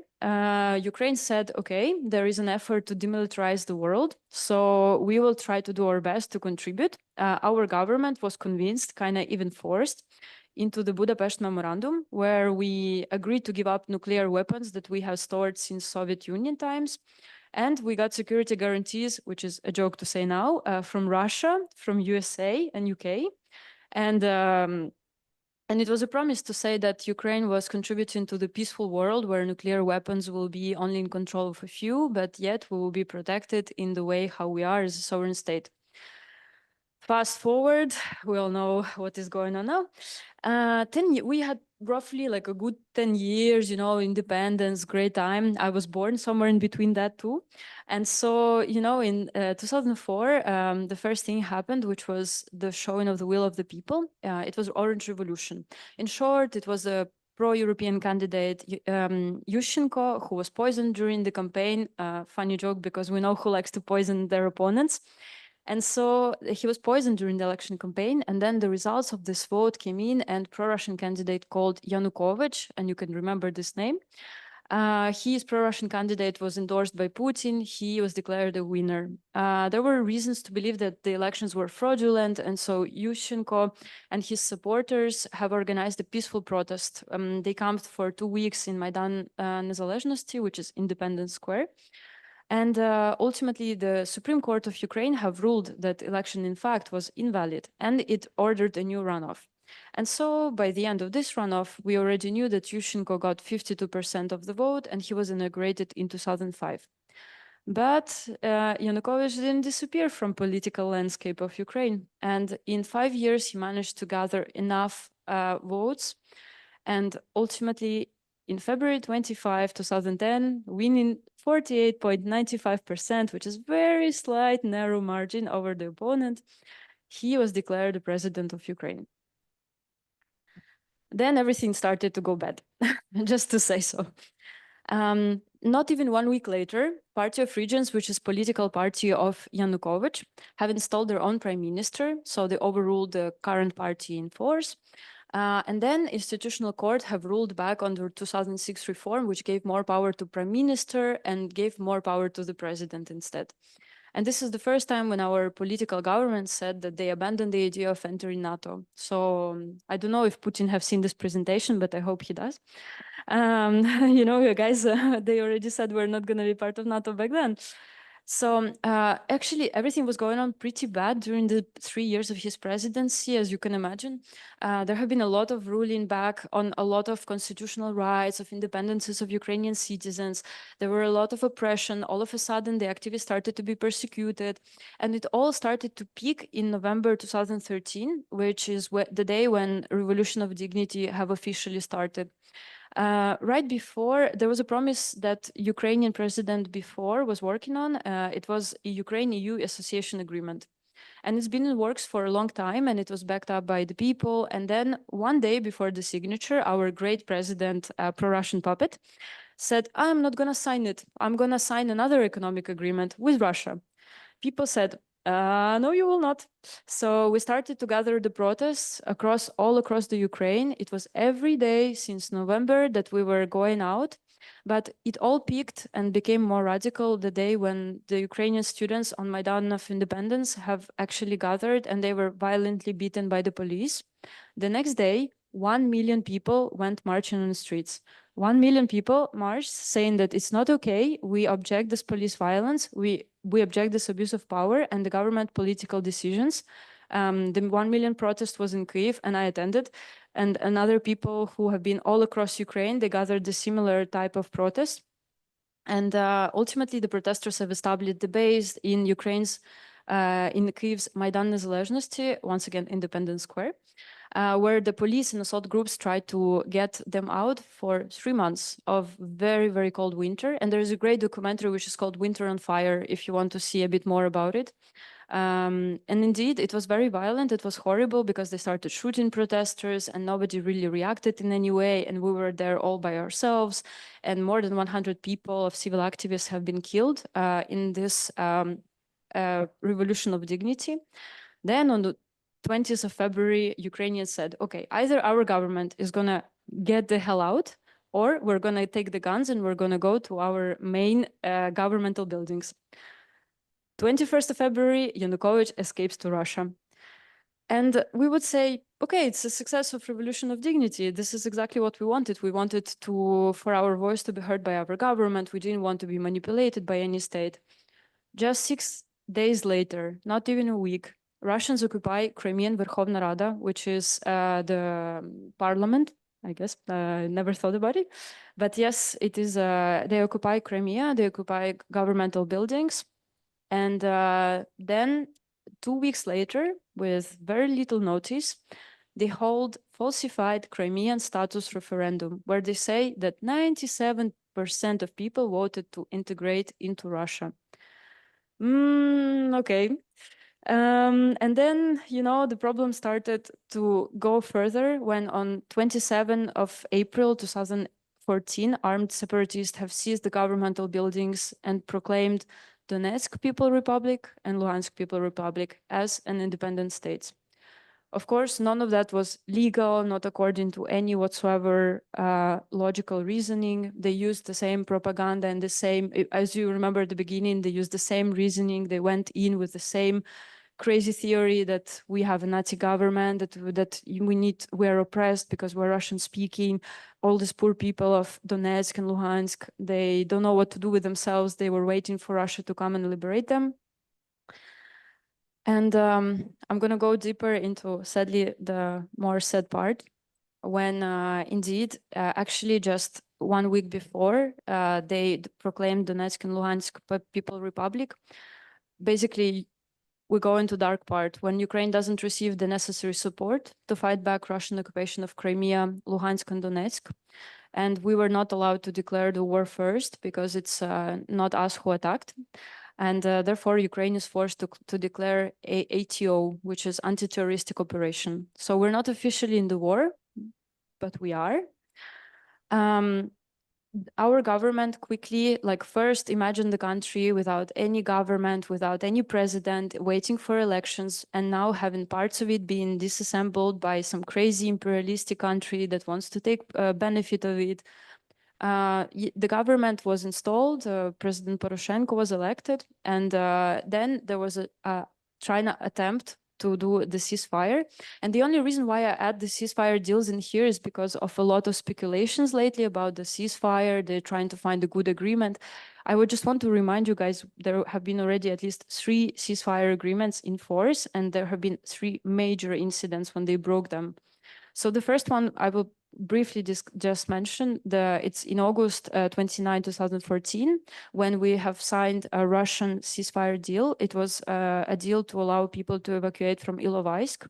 Speaker 3: Ukraine said, okay, there is an effort to demilitarize the world, so we will try to do our best to contribute. Our government was convinced, kind of even forced, into the Budapest Memorandum, where we agreed to give up nuclear weapons that we have stored since Soviet Union times. And we got security guarantees, which is a joke to say now, from Russia, from USA and UK. And it was a promise to say that Ukraine was contributing to the peaceful world where nuclear weapons will be only in control of a few, but yet we will be protected in the way how we are as a sovereign state. Fast forward, we all know what is going on now. We had roughly like a good 10 years, you know, independence, great time. I was born somewhere in between that too. And so, you know, in 2004, the first thing happened, which was the showing of the will of the people. It was Orange Revolution. In short, it was a pro-European candidate, Yushchenko, who was poisoned during the campaign. Funny joke, because we know who likes to poison their opponents. And so he was poisoned during the election campaign. And then the results of this vote came in, and pro-Russian candidate called Yanukovych, and you can remember this name. His pro-Russian candidate was endorsed by Putin. He was declared a winner. There were reasons to believe that the elections were fraudulent. And so Yushchenko and his supporters have organized a peaceful protest. They camped for 2 weeks in Maidan Nezalezhnosti, which is Independence Square. And ultimately, the Supreme Court of Ukraine have ruled that election, in fact, was invalid, and it ordered a new runoff. And so by the end of this runoff, we already knew that Yushchenko got 52% of the vote, and he was inaugurated in 2005. But Yanukovych didn't disappear from political landscape of Ukraine. And in 5 years, he managed to gather enough votes. And ultimately, in February 25, 2010, winning 48.95%, which is very slight, narrow margin over the opponent, he was declared the president of Ukraine. Then everything started to go bad, just to say so. Not even 1 week later, Party of Regions, which is political party of Yanukovych, have installed their own prime minister, so they overruled the current party in force. And then Institutional Court have ruled back on the 2006 reform, which gave more power to prime minister and gave more power to the president instead. And this is the first time when our political government said that they abandoned the idea of entering NATO. So I don't know if Putin have seen this presentation, but I hope he does. You know, you guys, they already said we're not going to be part of NATO back then. So actually, everything was going on pretty bad during the 3 years of his presidency, as you can imagine. There have been a lot of ruling back on a lot of constitutional rights, of independences of Ukrainian citizens. There were a lot of oppression. All of a sudden, the activists started to be persecuted. And it all started to peak in November 2013, which is the day when Revolution of Dignity have officially started. Right before, there was a promise that Ukrainian president before was working on. It was a Ukraine-EU association agreement. And it's been in works for a long time, and it was backed up by the people. And then one day before the signature, our great president, pro-Russian puppet, said, I'm not going to sign it. I'm going to sign another economic agreement with Russia. People said, no, you will not. So we started to gather the protests all across the Ukraine. It was every day since November that we were going out, but it all peaked and became more radical the day when the Ukrainian students on Maidan of Independence have actually gathered, and they were violently beaten by the police. The next day, 1 million people went marching on the streets. 1 million people marched saying that it's not okay. We object this police violence. We object this abuse of power and the government political decisions. The 1 million protest was in Kyiv, and I attended. And other people who have been all across Ukraine, they gathered a similar type of protest. And ultimately, the protesters have established the base in Ukraine's, in Kyiv's Maidan Nezalezhnosti, once again, Independence Square, where the police and assault groups tried to get them out for 3 months of very, very cold winter. And there is a great documentary which is called Winter on Fire, if you want to see a bit more about it. And indeed, it was very violent. It was horrible because they started shooting protesters and nobody really reacted in any way. And we were there all by ourselves. And more than 100 people of civil activists have been killed in this Revolution of Dignity. Then on the 20th of February, Ukrainians said, okay, either our government is going to get the hell out, or we're going to take the guns and we're going to go to our main governmental buildings. 21st of February, Yanukovych escapes to Russia. And we would say, okay, it's a success of Revolution of Dignity. This is exactly what we wanted. We wanted for our voice to be heard by our government. We didn't want to be manipulated by any state. Just 6 days later, not even a week, Russians occupy Crimean Verkhovna Rada, which is the parliament, I guess. Never thought about it. But yes, it is. They occupy Crimea, they occupy governmental buildings. And then 2 weeks later, with very little notice, they hold falsified Crimean status referendum, where they say that 97% of people voted to integrate into Russia. Okay. And then, the problem started to go further when on 27 of April 2014, armed separatists have seized the governmental buildings and proclaimed Donetsk People Republic and Luhansk People Republic as an independent states. Of course, none of that was legal, not according to any whatsoever logical reasoning. They used the same propaganda and the same, as you remember at the beginning, they used the same reasoning. They went in with the same crazy theory that we have a Nazi government, that we're oppressed because we're Russian speaking. All these poor people of Donetsk and Luhansk, they don't know what to do with themselves. They were waiting for Russia to come and liberate them. And I'm going to go deeper into, sadly, the more sad part, when indeed, actually just 1 week before, they proclaimed Donetsk and Luhansk People Republic. Basically, we go into dark part when Ukraine doesn't receive the necessary support to fight back Russian occupation of Crimea, Luhansk, and Donetsk. And we were not allowed to declare the war first because it's not us who attacked. And therefore, Ukraine is forced to declare ATO, which is anti-terroristic operation. So we're not officially in the war, but we are. Our government quickly, first imagine the country without any government, without any president, waiting for elections, and now having parts of it being disassembled by some crazy imperialistic country that wants to take benefit of it. The government was installed, President Poroshenko was elected, and then there was a China attempt to do the ceasefire. And the only reason why I add the ceasefire deals in here is because of a lot of speculations lately about the ceasefire. They're trying to find a good agreement. I would just want to remind you guys, there have been already at least 3 ceasefire agreements in force, and there have been 3 major incidents when they broke them. So the first one I will briefly just mention, it's in August 29, 2014, when we have signed a Russian ceasefire deal. It was a deal to allow people to evacuate from Ilovaisk.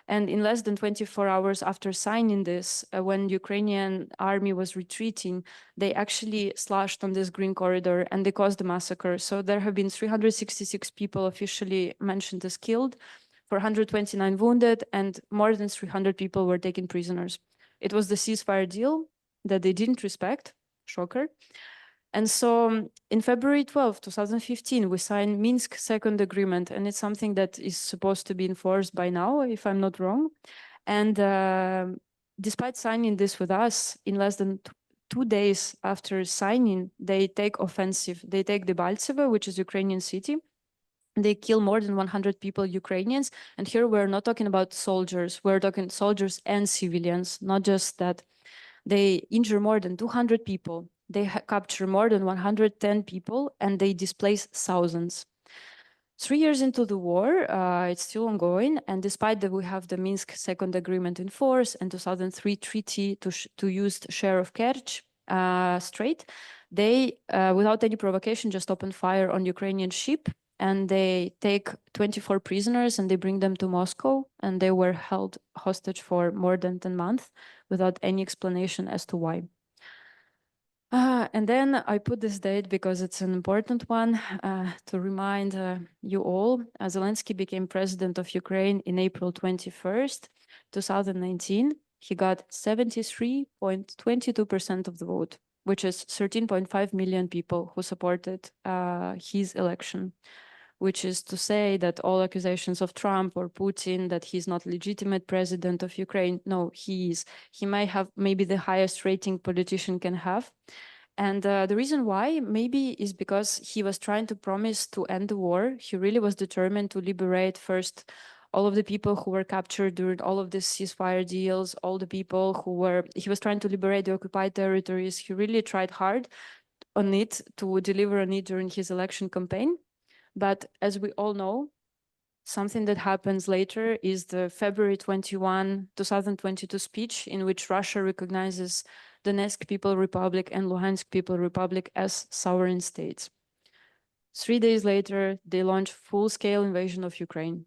Speaker 3: And in less than 24 hours after signing this, when Ukrainian army was retreating, they actually slashed on this green corridor and they caused a massacre. So there have been 366 people officially mentioned as killed, 429 wounded, and more than 300 people were taken prisoners. It was the ceasefire deal that they didn't respect, shocker. And so in February 12, 2015, we signed Minsk Second Agreement, and it's something that is supposed to be enforced by now, if I'm not wrong. And despite signing this with us, in less than 2 days after signing, they take offensive. They take Debaltseve, which is Ukrainian city. They kill more than 100 people, Ukrainians. And here we're not talking about soldiers. We're talking soldiers and civilians, not just that. They injure more than 200 people. They capture more than 110 people, and they displace thousands. 3 years into the war, it's still ongoing. And despite that we have the Minsk Second Agreement in force and 2003 treaty to use share of Kerch Strait, they, without any provocation, just open fire on Ukrainian ship. And they take 24 prisoners and they bring them to Moscow, and they were held hostage for more than 10 months without any explanation as to why. And then I put this date because it's an important one to remind you all. Zelensky became president of Ukraine in April 21st, 2019. He got 73.22% of the vote, which is 13.5 million people who supported his election. which is to say that all accusations of Trump or Putin that he's not legitimate president of Ukraine, no, he is. He might have maybe the highest rating politician can have. And the reason why maybe is because he was trying to promise to end the war. He really was determined to liberate first all of the people who were captured during all of these ceasefire deals, all the people who were, he was trying to liberate the occupied territories. He really tried hard on it to deliver on it during his election campaign. But as we all know, something that happens later is the February 21, 2022 speech in which Russia recognizes Donetsk People Republic and Luhansk People Republic as sovereign states. 3 days later, they launch full-scale invasion of Ukraine.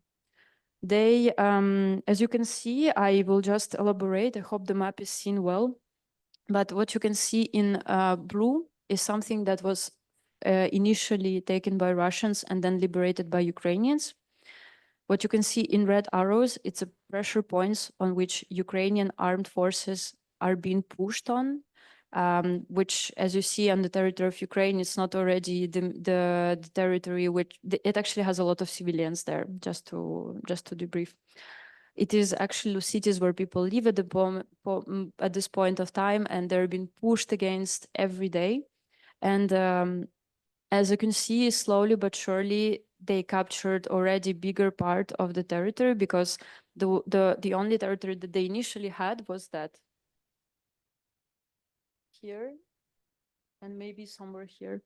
Speaker 3: They, as you can see, I will just elaborate. I hope the map is seen well. But what you can see in blue is something that was initially taken by Russians and then liberated by Ukrainians. What you can see in red arrows, it's a pressure points on which Ukrainian armed forces are being pushed on, which, as you see on the territory of Ukraine, it's not already the territory which it actually has a lot of civilians there. Just to debrief, it is actually cities where people live at this point of time, and they're being pushed against every day. And as you can see, slowly but surely, they captured already bigger part of the territory, because the only territory that they initially had was that here and maybe somewhere here.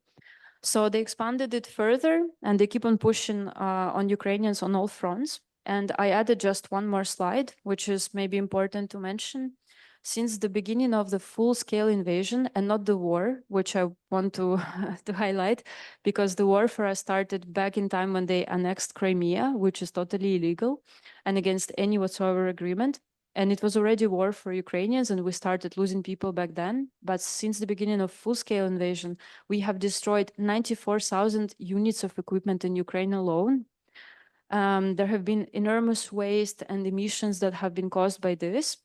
Speaker 3: So they expanded it further, and they keep on pushing on Ukrainians on all fronts. And I added just one more slide, which is maybe important to mention. Since the beginning of the full-scale invasion, and not the war, which I want to, to highlight, because the war for us started back in time when they annexed Crimea, which is totally illegal and against any whatsoever agreement. And it was already war for Ukrainians, and we started losing people back then. But since the beginning of full-scale invasion, we have destroyed 94,000 units of equipment in Ukraine alone. There have been enormous waste and emissions that have been caused by this.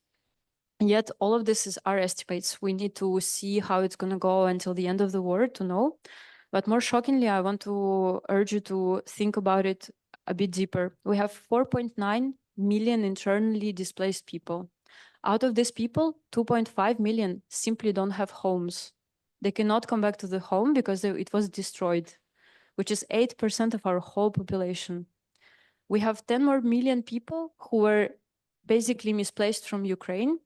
Speaker 3: Yet all of this is our estimates. We need to see how it's going to go until the end of the war to know. But more shockingly, I want to urge you to think about it a bit deeper. We have 4.9 million internally displaced people. Out of these people, 2.5 million simply don't have homes. They cannot come back to the home because it was destroyed, which is 8% of our whole population. We have 10 more million people who were basically misplaced from Ukraine.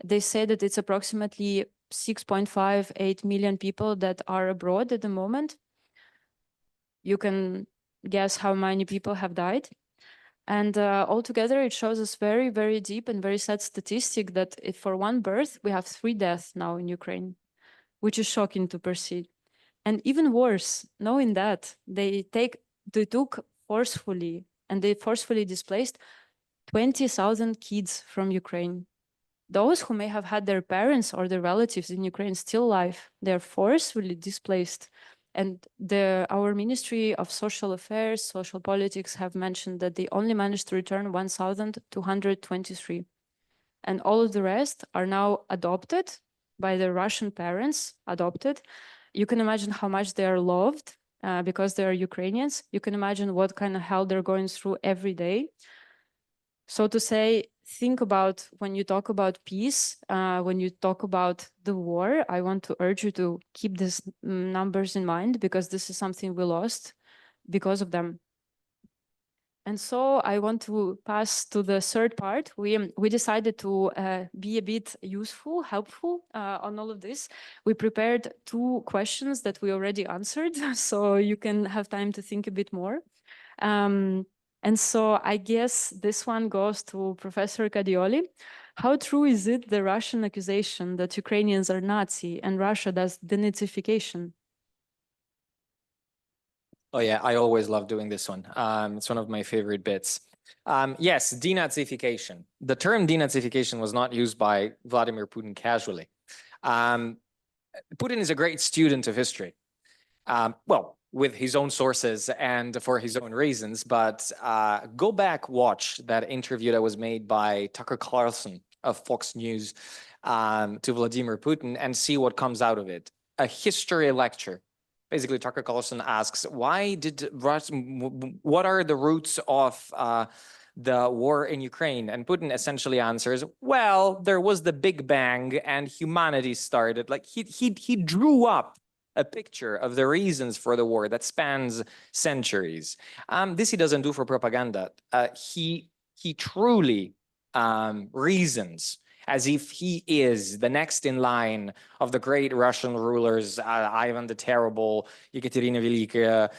Speaker 3: They say that it's approximately 6.58 million people that are abroad at the moment. You can guess how many people have died. And altogether, it shows us very, very deep and very sad statistic that if for one birth, we have 3 deaths now in Ukraine, which is shocking to perceive. And even worse, knowing that they took forcefully, and they forcefully displaced 20,000 kids from Ukraine. Those who may have had their parents or their relatives in Ukraine still alive, they are forcefully displaced. And our Ministry of Social Affairs, Social Politics have mentioned that they only managed to return 1,223. And all of the rest are now adopted by their Russian parents, adopted. You can imagine how much they are loved because they are Ukrainians. You can imagine what kind of hell they're going through every day. So to say, think about when you talk about peace, when you talk about the war, I want to urge you to keep these numbers in mind, because this is something we lost because of them. And so I want to pass to the third part. We decided to be a bit useful, helpful on all of this. We prepared 2 questions that we already answered, so you can have time to think a bit more. And so I guess this one goes to Professor Cadioli. How true is it, the Russian accusation that Ukrainians are Nazi and Russia does denazification?
Speaker 4: Oh yeah, I always love doing this one. It's one of my favorite bits. Yes, denazification. The term denazification was not used by Vladimir Putin casually. Putin is a great student of history. Well, with his own sources and for his own reasons, but go back, watch that interview that was made by Tucker Carlson of Fox News to Vladimir Putin and see what comes out of it. A history lecture, basically Tucker Carlson asks, why did Russia, what are the roots of the war in Ukraine? And Putin essentially answers, well, there was the Big Bang and humanity started. Like he drew up a picture of the reasons for the war that spans centuries. This he doesn't do for propaganda. He truly reasons as if he is the next in line of the great Russian rulers, Ivan the Terrible, Ekaterina Velikaya,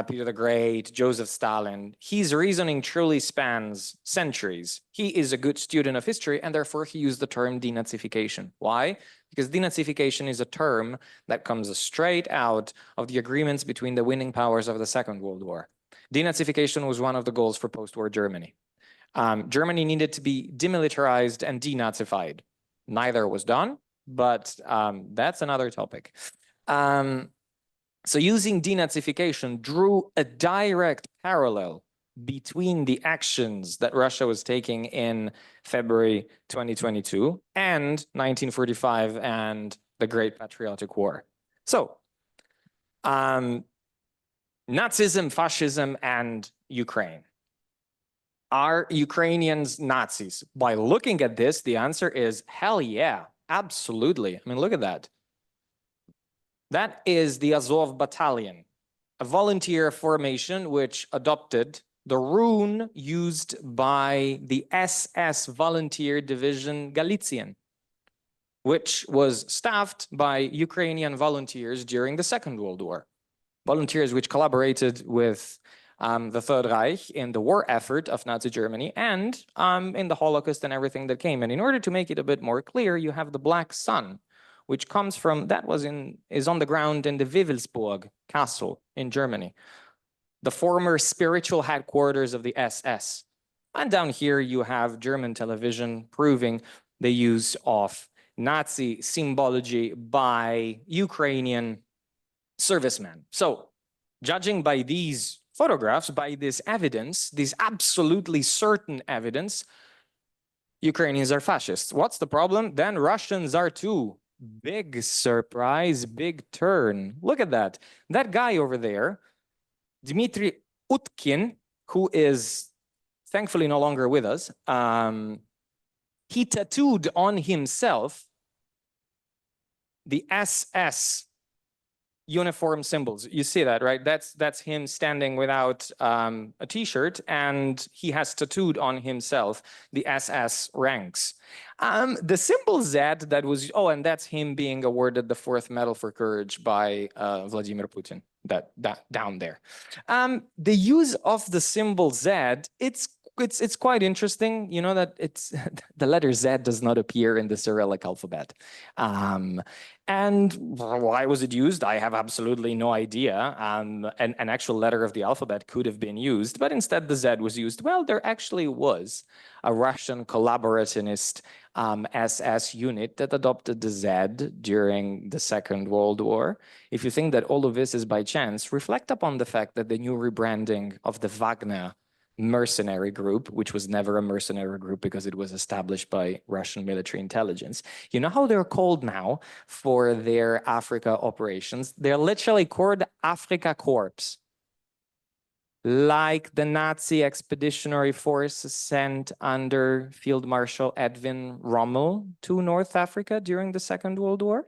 Speaker 4: Peter the Great, Joseph Stalin. His reasoning truly spans centuries. He is a good student of history, and therefore he used the term denazification. Why? Because denazification is a term that comes straight out of the agreements between the winning powers of the Second World War. Denazification was one of the goals for post-war Germany. Germany needed to be demilitarized and denazified. Neither was done, but that's another topic. So using denazification drew a direct parallel between the actions that Russia was taking in February 2022 and 1945 and the Great Patriotic War. So, Nazism, fascism, and Ukraine. Are Ukrainians Nazis? By looking at this, the answer is hell yeah, absolutely. I mean, look at that. That is the Azov Battalion, a volunteer formation which adopted the rune used by the SS Volunteer Division Galician, which was staffed by Ukrainian volunteers during the Second World War. Volunteers which collaborated with the Third Reich in the war effort of Nazi Germany and in the Holocaust and everything that came. And in order to make it a bit more clear, you have the Black Sun, which comes from, is on the ground in the Wewelsburg castle in Germany, the former spiritual headquarters of the SS. And down here you have German television proving the use of Nazi symbology by Ukrainian servicemen. So, judging by these photographs, by this evidence, this absolutely certain evidence, Ukrainians are fascists. What's the problem? Then Russians are too. Big surprise, big turn. Look at that. That guy over there, Dmitry Utkin, who is thankfully no longer with us, he tattooed on himself the SS uniform symbols. You see that, right? That's him standing without a t-shirt, and he has tattooed on himself the SS ranks. The symbol Z that was, oh, and that's him being awarded the 4th Medal for Courage by Vladimir Putin, that down there. The use of the symbol Z, it's quite interesting, you know, that it's the letter Z does not appear in the Cyrillic alphabet. And why was it used? I have absolutely no idea. An actual letter of the alphabet could have been used, but instead the Z was used. Well, there actually was a Russian collaborationist SS unit that adopted the Z during the Second World War. If you think that all of this is by chance, reflect upon the fact that the new rebranding of the Wagner mercenary group, which was never a mercenary group because it was established by Russian military intelligence. You know how they're called now for their Africa operations? They're literally called Afrika Corps. Like the Nazi expeditionary force sent under Field Marshal Edwin Rommel to North Africa during the Second World War.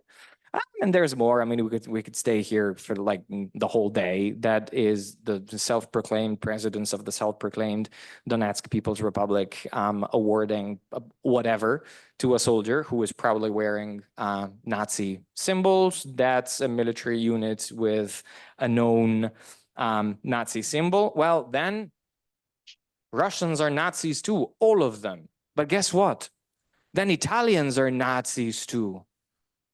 Speaker 4: And there's more. I mean, we could stay here for like the whole day. That is the self-proclaimed presidents of the self-proclaimed Donetsk People's Republic awarding whatever to a soldier who is probably wearing Nazi symbols. That's a military unit with a known Nazi symbol. Well, then Russians are Nazis too, all of them. But guess what? Then Italians are Nazis too.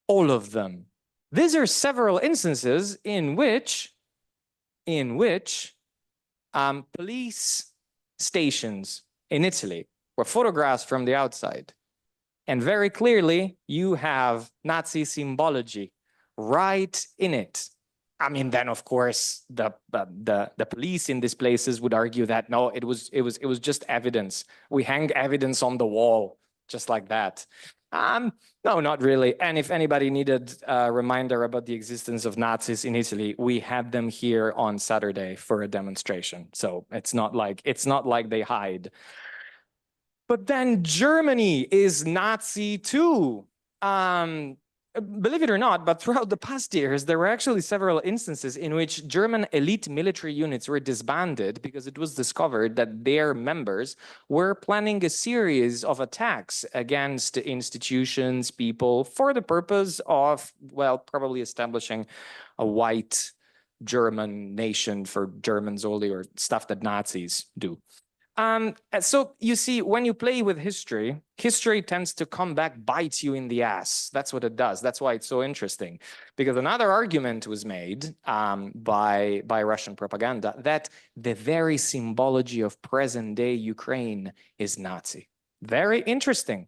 Speaker 4: All of them. These are several instances in which police stations in Italy were photographed from the outside. And very clearly, you have Nazi symbology right in it. I mean, then of course the police in these places would argue that no, it was just evidence. We hang evidence on the wall just like that. No, not really. And if anybody needed a reminder about the existence of Nazis in Italy, we had them here on Saturday for a demonstration. So it's not like they hide. But then Germany is Nazi too. Believe it or not, but throughout the past years, there were actually several instances in which German elite military units were disbanded because it was discovered that their members were planning a series of attacks against institutions, people, for the purpose of, well, probably establishing a white German nation for Germans only, or stuff that Nazis do. So you see, when you play with history, history tends to come back, bite you in the ass. That's what it does. That's why it's so interesting. Because another argument was made by Russian propaganda that the very symbology of present-day Ukraine is Nazi. Very interesting.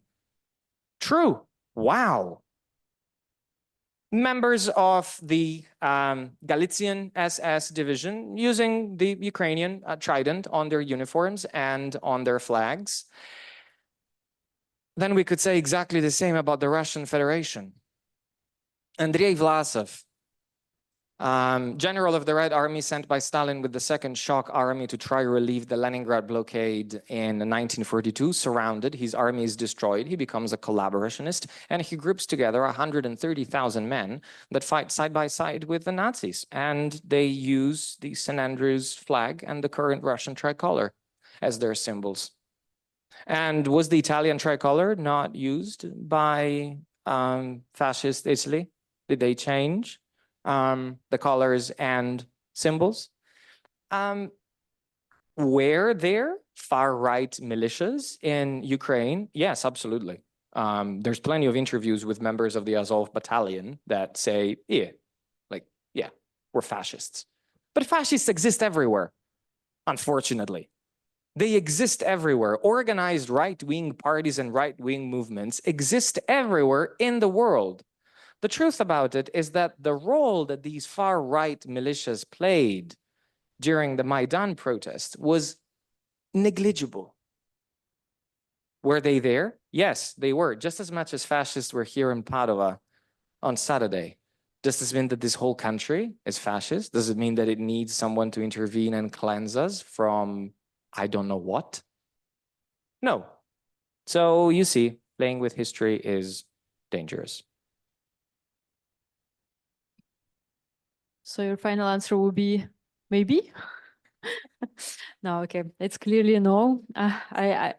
Speaker 4: True. Wow. Members of the Galician SS division using the Ukrainian trident on their uniforms and on their flags. Then we could say exactly the same about the Russian Federation. Andrei Vlasov, general of the Red Army sent by Stalin with the Second Shock Army to try to relieve the Leningrad blockade in 1942, surrounded. His army is destroyed. He becomes a collaborationist, and he groups together 130,000 men that fight side by side with the Nazis. And they use the St. Andrew's flag and the current Russian tricolor as their symbols. And was the Italian tricolor not used by fascist Italy? Did they change the colors and symbols? Were there far-right militias in Ukraine? Yes, absolutely. There's plenty of interviews with members of the Azov battalion that say, yeah, we're fascists. But fascists exist everywhere, unfortunately. They exist everywhere. Organized right-wing parties and right-wing movements exist everywhere in the world. The truth about it is that the role that these far-right militias played during the Maidan protest was negligible. Were they there? Yes, they were, just as much as fascists were here in Padova on Saturday. Does this mean that this whole country is fascist? Does it mean that it needs someone to intervene and cleanse us from I don't know what? No. So you see, playing with history is dangerous.
Speaker 3: So your final answer will be maybe? No, okay, it's clearly a no. I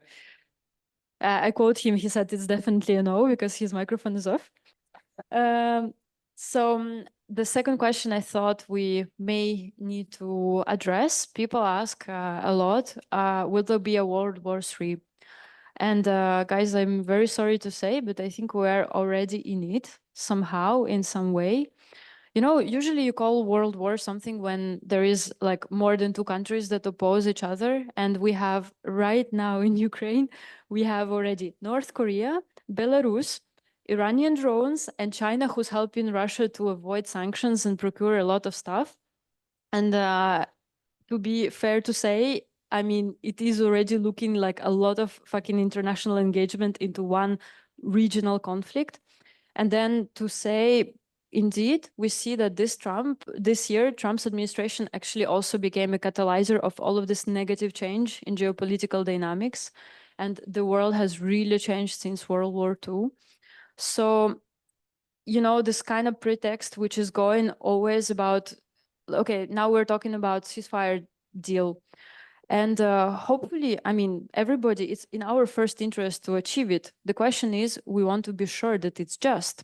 Speaker 3: quote him, he said it's definitely a no because his microphone is off. So the second question I thought we may need to address, people ask a lot, will there be a World War III? And guys, I'm very sorry to say, but I think we're already in it somehow, in some way. You know, usually you call World War something when there is like more than two countries that oppose each other. And we have right now in Ukraine, we have already North Korea, Belarus, Iranian drones, and China, who's helping Russia to avoid sanctions and procure a lot of stuff. And to be fair to say, I mean, it is already looking like a lot of fucking international engagement into one regional conflict. And then to say, indeed, we see that this year, Trump's administration actually also became a catalyzer of all of this negative change in geopolitical dynamics. And the world has really changed since World War II. So, you know, this kind of pretext, which is going always about, okay, now we're talking about ceasefire deal. And hopefully, I mean, everybody, it's in our first interest to achieve it. The question is, we want to be sure that it's just.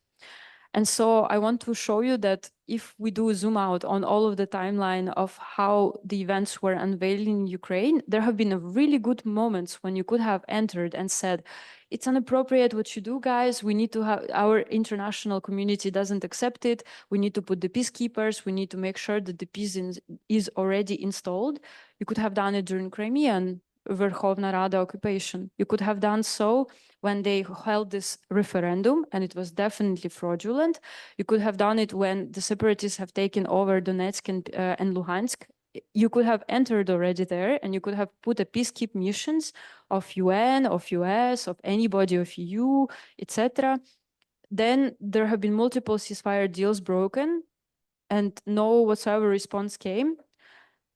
Speaker 3: And so I want to show you that if we do zoom out on all of the timeline of how the events were unveiled in Ukraine, there have been really good moments when you could have entered and said, it's inappropriate what you do, guys. We need to have, our international community doesn't accept it. We need to put the peacekeepers. We need to make sure that the peace is already installed. You could have done it during Crimean Verkhovna Rada occupation. You could have done so when they held this referendum, and it was definitely fraudulent. You could have done it when the separatists have taken over Donetsk and Luhansk, you could have entered already there, and you could have put a peacekeeping missions of UN, of US, of anybody of EU, etc. Then there have been multiple ceasefire deals broken, and no whatsoever response came.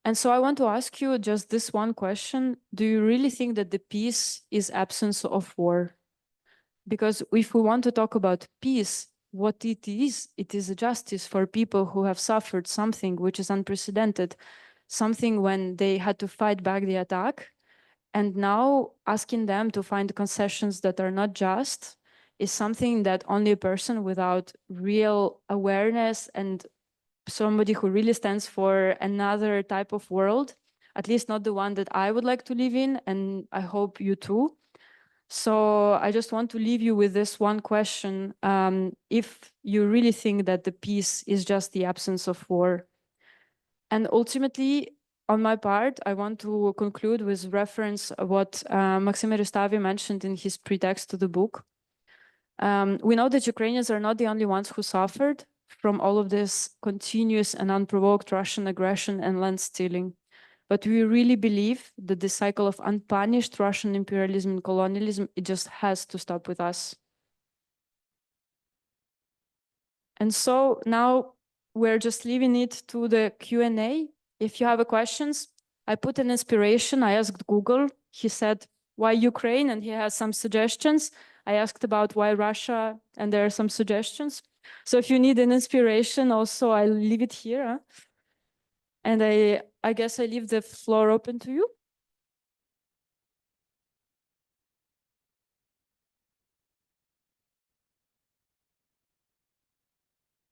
Speaker 3: And so I want to ask you just this one question. Do you really think that the peace is absence of war? Because if we want to talk about peace, what it is a justice for people who have suffered something which is unprecedented, something when they had to fight back the attack. And now asking them to find concessions that are not just is something that only a person without real awareness and somebody who really stands for another type of world, at least not the one that I would like to live in, and I hope you too. So I just want to leave you with this one question. If you really think that the peace is just the absence of war. And ultimately, on my part, I want to conclude with reference what Maxime Ristavi mentioned in his pretext to the book. We know that Ukrainians are not the only ones who suffered from all of this continuous and unprovoked Russian aggression and land stealing. But we really believe that the cycle of unpunished Russian imperialism and colonialism, it just has to stop with us. And so now we're just leaving it to the Q&A. If you have questions, I put an inspiration. I asked Google. He said, why Ukraine? And he has some suggestions. I asked about why Russia, and there are some suggestions. So if you need an inspiration, also I'll leave it here. Huh? And I guess I leave the floor open to you.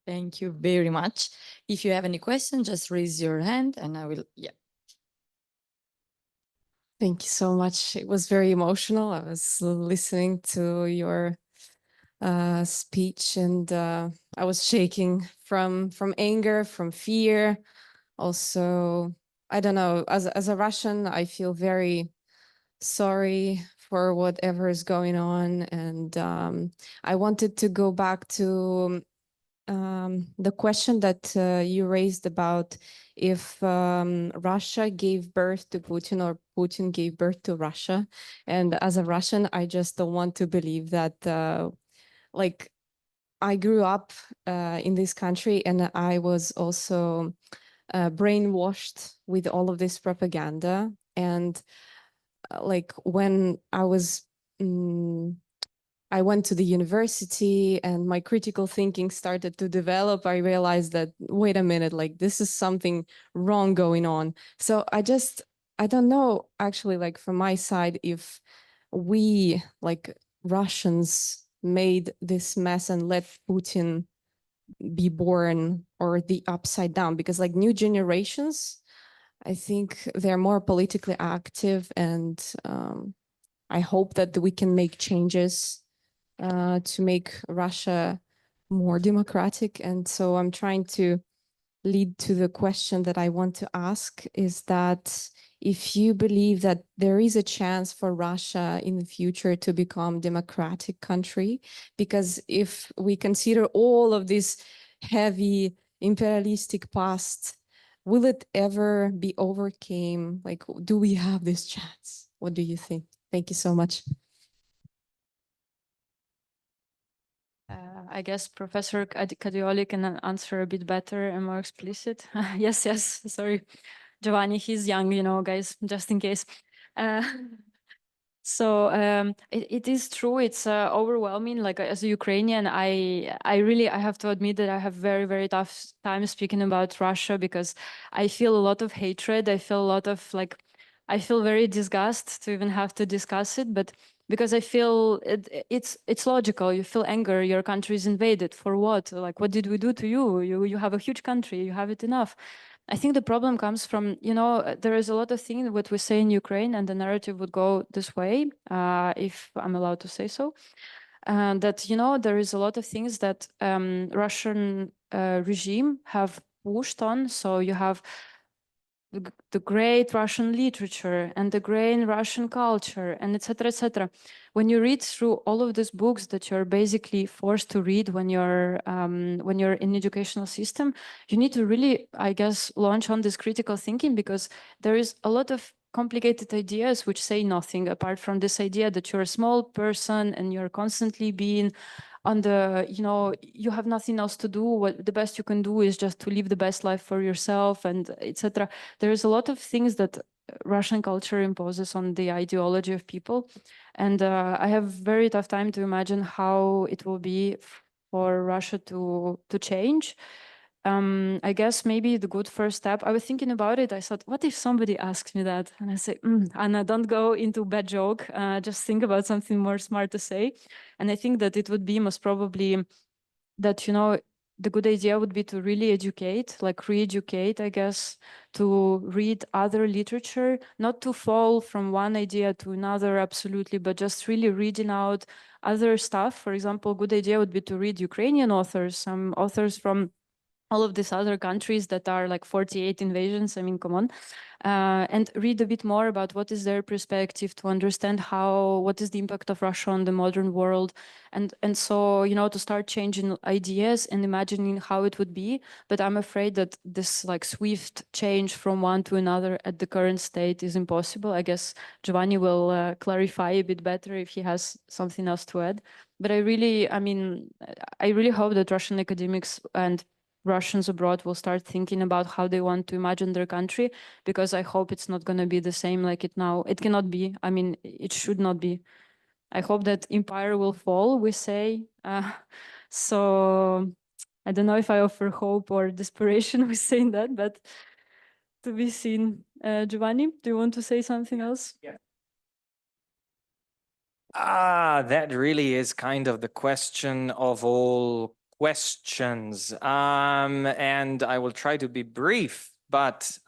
Speaker 1: Thank you very much. If you have any questions, just raise your hand and I will, yeah.
Speaker 5: Thank you so much. It was very emotional. I was listening to your speech and I was shaking from anger, from fear. Also, I don't know, as a Russian, I feel very sorry for whatever is going on. And I wanted to go back to the question that you raised about if Russia gave birth to Putin or Putin gave birth to Russia. And as a Russian, I just don't want to believe that, like, I grew up in this country and I was also brainwashed with all of this propaganda. And like when I was I went to the university and my critical thinking started to develop, I realized that, wait a minute, like this is something wrong going on. So I don't know, actually, like from my side, if we, like Russians, made this mess and let Putin be born, or the upside down, because like new generations, I think they're more politically active, and I hope that we can make changes to make Russia more democratic. And so I'm trying to lead to the question that I want to ask, is that if you believe that there is a chance for Russia in the future to become a democratic country, because if we consider all of this heavy imperialistic past, will it ever be overcome? Like, do we have this chance? What do you think? Thank you so much.
Speaker 3: I guess Professor Cadioli can answer a bit better and more explicit. Yes, sorry. Giovanni, he's young, you know, guys, just in case. So it is true. It's overwhelming. Like as a Ukrainian, I have to admit that I have very, very tough time speaking about Russia, because I feel a lot of hatred. I feel a lot of I feel very disgust to even have to discuss it. But because I feel it's logical. You feel anger. Your country is invaded. For what? Like, what did we do to you? You have a huge country. You have it enough. I think the problem comes from, you know, there is a lot of things what we say in Ukraine, and the narrative would go this way, if I'm allowed to say so, that, you know, there is a lot of things that Russian regime have pushed on. So you have the great Russian literature and the great Russian culture and etc., etc. when you read through all of these books that you're basically forced to read when you're in educational system, you need to really, I guess, launch on this critical thinking, because there is a lot of complicated ideas which say nothing apart from this idea that you're a small person and you're constantly being on the, you have nothing else to do. What the best you can do is just to live the best life for yourself, and etc. There's a lot of things that Russian culture imposes on the ideology of people. And I have very tough time to imagine how it will be for Russia to change. I guess maybe the good first step, I was thinking about it. I thought, what if somebody asks me that? And I say, Anna, don't go into bad joke. Just think about something more smart to say. And I think that it would be most probably that, the good idea would be to really educate, like re-educate, I guess, to read other literature, not to fall from one idea to another, absolutely, but just really reading out other stuff. For example, a good idea would be to read Ukrainian authors, some authors from all of these other countries that are like 48 invasions, I mean, come on, and read a bit more about what is their perspective, to understand what is the impact of Russia on the modern world. And so, to start changing ideas and imagining how it would be. But I'm afraid that this like swift change from one to another at the current state is impossible. I guess Giovanni will clarify a bit better if he has something else to add. But I really hope that Russian academics and Russians abroad will start thinking about how they want to imagine their country, because I hope it's not going to be the same like it now. It cannot be. I mean, it should not be. I hope that empire will fall, we say. So I don't know if I offer hope or desperation with saying that, but to be seen. Giovanni, do you want to say something else?
Speaker 4: Yeah. That really is kind of the question of all questions. And I will try to be brief, but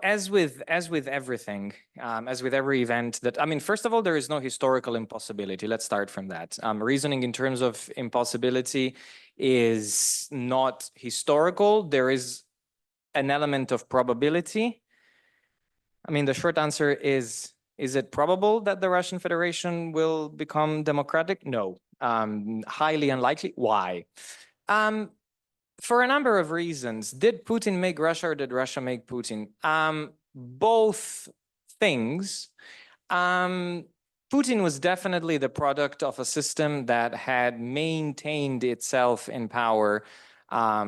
Speaker 4: as with everything, as with every event that, first of all, there is no historical impossibility. Let's start from that. Reasoning in terms of impossibility is not historical. There is an element of probability. The short answer is it probable that the Russian Federation will become democratic? No. Highly unlikely. Why? For a number of reasons. Did Putin make Russia, or did Russia make Putin? Both things. Putin was definitely the product of a system that had maintained itself in power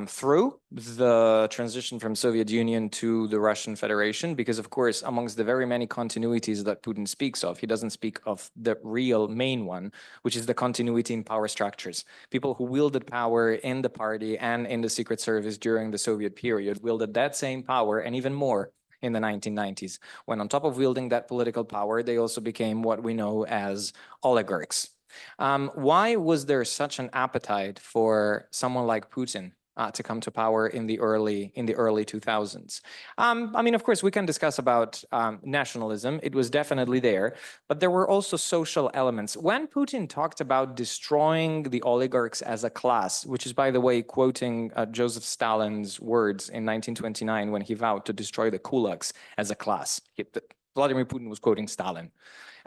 Speaker 4: through the transition from Soviet Union to the Russian Federation, because of course, amongst the very many continuities that Putin speaks of, he doesn't speak of the real main one, which is the continuity in power structures. People who wielded power in the party and in the Secret Service during the Soviet period wielded that same power and even more in the 1990s, when on top of wielding that political power, they also became what we know as oligarchs. Why was there such an appetite for someone like Putin to come to power in the early 2000s? Of course, we can discuss about nationalism. It was definitely there, but there were also social elements. When Putin talked about destroying the oligarchs as a class, which is, by the way, quoting Joseph Stalin's words in 1929 when he vowed to destroy the kulaks as a class. Vladimir Putin was quoting Stalin.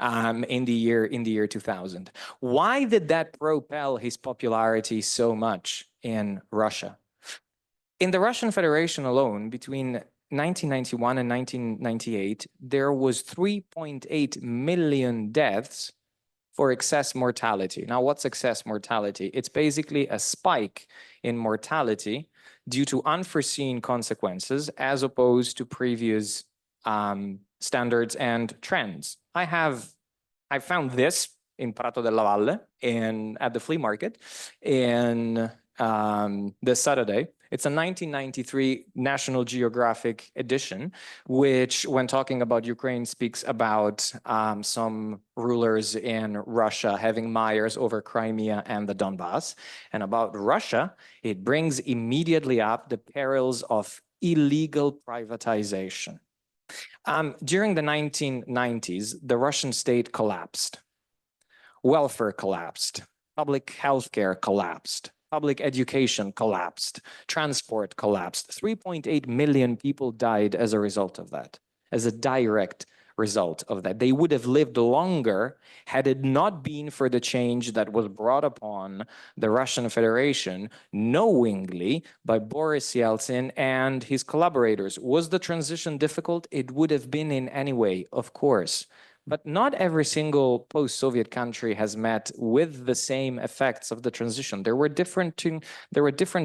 Speaker 4: In the year 2000. Why did that propel his popularity so much in Russia? In the Russian Federation alone, between 1991 and 1998, there was 3.8 million deaths for excess mortality. Now, what's excess mortality? It's basically a spike in mortality due to unforeseen consequences as opposed to previous standards and trends. I found this in Prato della Valle at the flea market in this Saturday. It's a 1993 National Geographic edition, which, when talking about Ukraine, speaks about some rulers in Russia having Myers over Crimea and the Donbass. And about Russia, it brings immediately up the perils of illegal privatization. During the 1990s, the Russian state collapsed. Welfare collapsed. Public healthcare collapsed. Public education collapsed. Transport collapsed. 3.8 million people died as a result of that, as a direct result of that. They would have lived longer had it not been for the change that was brought upon the Russian Federation knowingly by Boris Yeltsin and his collaborators. Was the transition difficult? It would have been in any way, of course. But not every single post-Soviet country has met with the same effects of the transition. There were different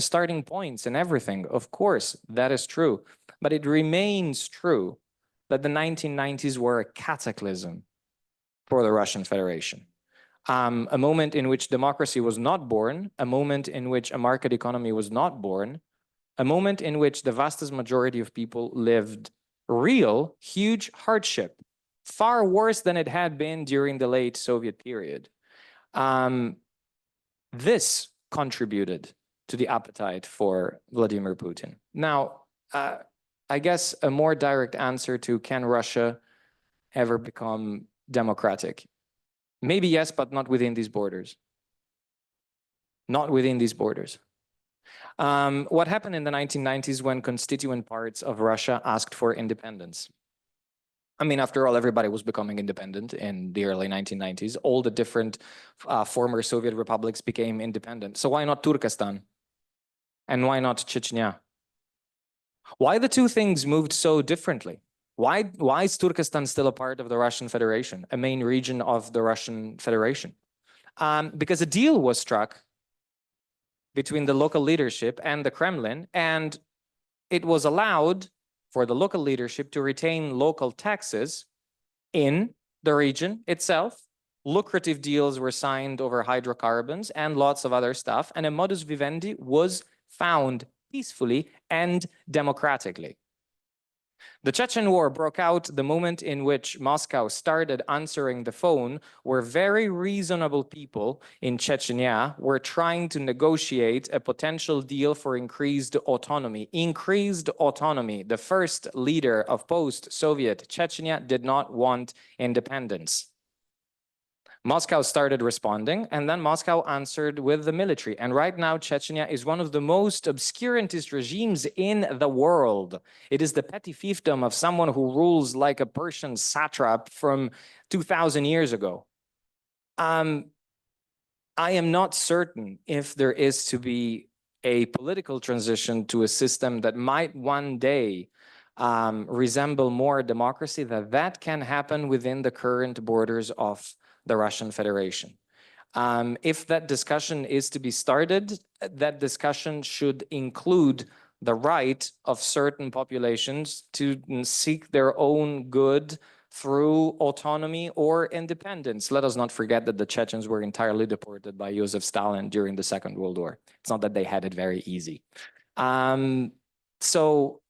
Speaker 4: starting points and everything. Of course, that is true. But it remains true that the 1990s were a cataclysm for the Russian Federation. A moment in which democracy was not born, a moment in which a market economy was not born, a moment in which the vast majority of people lived real, huge hardship, far worse than it had been during the late Soviet period. This contributed to the appetite for Vladimir Putin. Now, I guess a more direct answer to can Russia ever become democratic? Maybe yes, but not within these borders. Not within these borders. What happened in the 1990s when constituent parts of Russia asked for independence? I mean, after all, everybody was becoming independent in the early 1990s. All the different former Soviet republics became independent. So why not Turkestan? And why not Chechnya? Why the two things moved so differently? Why is Turkestan still a part of the Russian Federation, a main region of the Russian Federation? Because a deal was struck between the local leadership and the Kremlin, and it was allowed for the local leadership to retain local taxes in the region itself. Lucrative deals were signed over hydrocarbons and lots of other stuff, and a modus vivendi was found peacefully and democratically. The Chechen War broke out the moment in which Moscow started answering the phone, where very reasonable people in Chechnya were trying to negotiate a potential deal for increased autonomy. Increased autonomy. The first leader of post-Soviet Chechnya did not want independence. Moscow started responding, and then Moscow answered with the military. And right now, Chechnya is one of the most obscurantist regimes in the world. It is the petty fiefdom of someone who rules like a Persian satrap from 2,000 years ago. I am not certain if there is to be a political transition to a system that might one day resemble more democracy, that can happen within the current borders of the Russian Federation. If that discussion is to be started, that discussion should include the right of certain populations to seek their own good through autonomy or independence. Let us not forget that the Chechens were entirely deported by Joseph Stalin during the Second World War. It's not that they had it very easy. So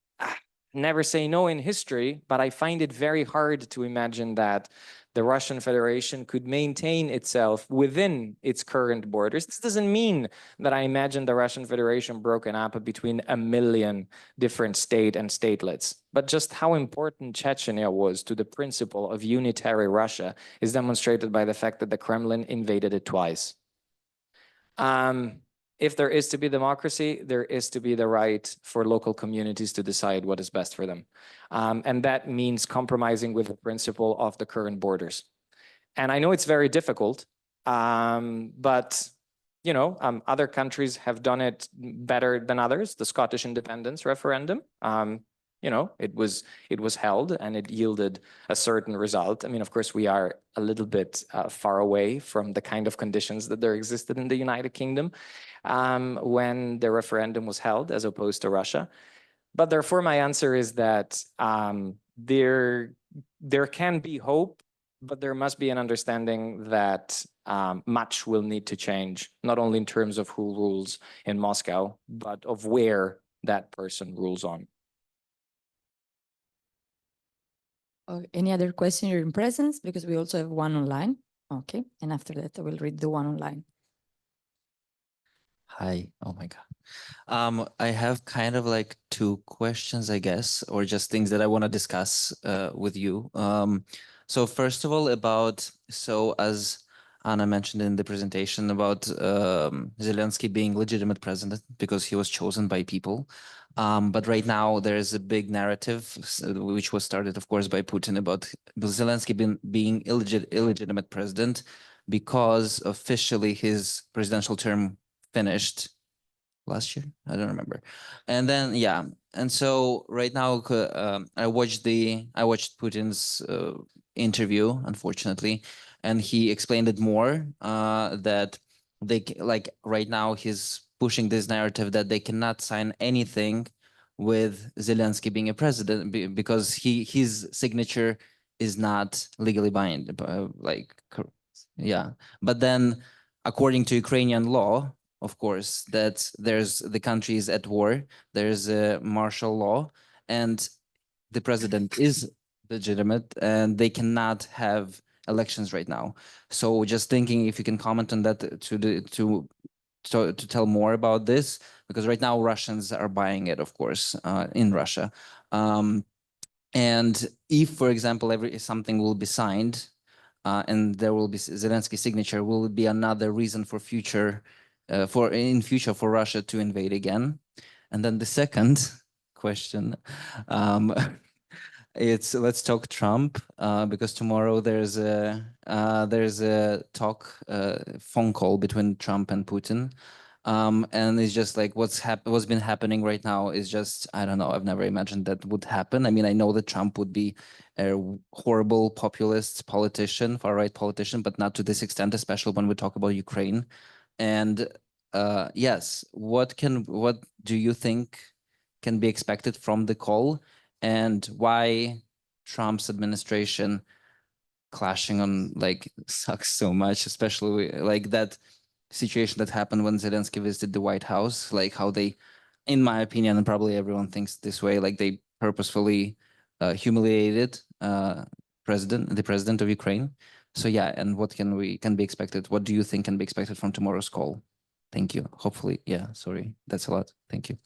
Speaker 4: never say no in history, but I find it very hard to imagine that the Russian Federation could maintain itself within its current borders. This doesn't mean that I imagine the Russian Federation broken up between a million different state and statelets, but just how important Chechnya was to the principle of unitary Russia is demonstrated by the fact that the Kremlin invaded it twice. If there is to be democracy, there is to be the right for local communities to decide what is best for them. And that means compromising with the principle of the current borders. And I know it's very difficult, but you know, other countries have done it better than others. The Scottish independence referendum, you know, it was held and it yielded a certain result. I mean, of course, we are a little bit far away from the kind of conditions that there existed in the United Kingdom when the referendum was held, as opposed to Russia. But therefore, my answer is that there can be hope, but there must be an understanding that much will need to change, not only in terms of who rules in Moscow, but of where that person rules on.
Speaker 1: Any other question you're in presence? Because we also have one online. Okay, and after that, I will read the one online.
Speaker 6: Hi, oh my God. I have kind of like two questions, I guess, or just things that I want to discuss with you. So first of all, as Anna mentioned in the presentation about Zelensky being legitimate president because he was chosen by people. But right now there is a big narrative, which was started, of course, by Putin about Zelensky being illegitimate president because officially his presidential term finished last year. I don't remember. And then, yeah. And so right now I watched Putin's interview, unfortunately, and he explained it more that like right now he's pushing this narrative that they cannot sign anything with Zelensky being a president because his signature is not legally binding. Yeah. But then according to Ukrainian law, of course, that the country is at war, there's a martial law, and the president is legitimate, and they cannot have elections right now. So just thinking if you can comment on that to tell more about this, because right now Russians are buying it, of course, in Russia. And if, for example, something will be signed, and there will be Zelensky's signature, will it be another reason for future for Russia to invade again? And then the second question, it's let's talk Trump, because tomorrow there's a phone call between Trump and Putin. And it's just like what's been happening right now is just, I don't know, I've never imagined that would happen. I mean, I know that Trump would be a horrible populist politician, far-right politician, but not to this extent, especially when we talk about Ukraine. And yes, what do you think can be expected from the call, and why Trump's administration clashing on like sucks so much, especially like that situation that happened when Zelensky visited the White House, like how they, in my opinion, and probably everyone thinks this way, like they purposefully humiliated the president of Ukraine. So yeah, and what can be expected? What do you think can be expected from tomorrow's call? Thank you. Hopefully, yeah, sorry, that's a lot. Thank you.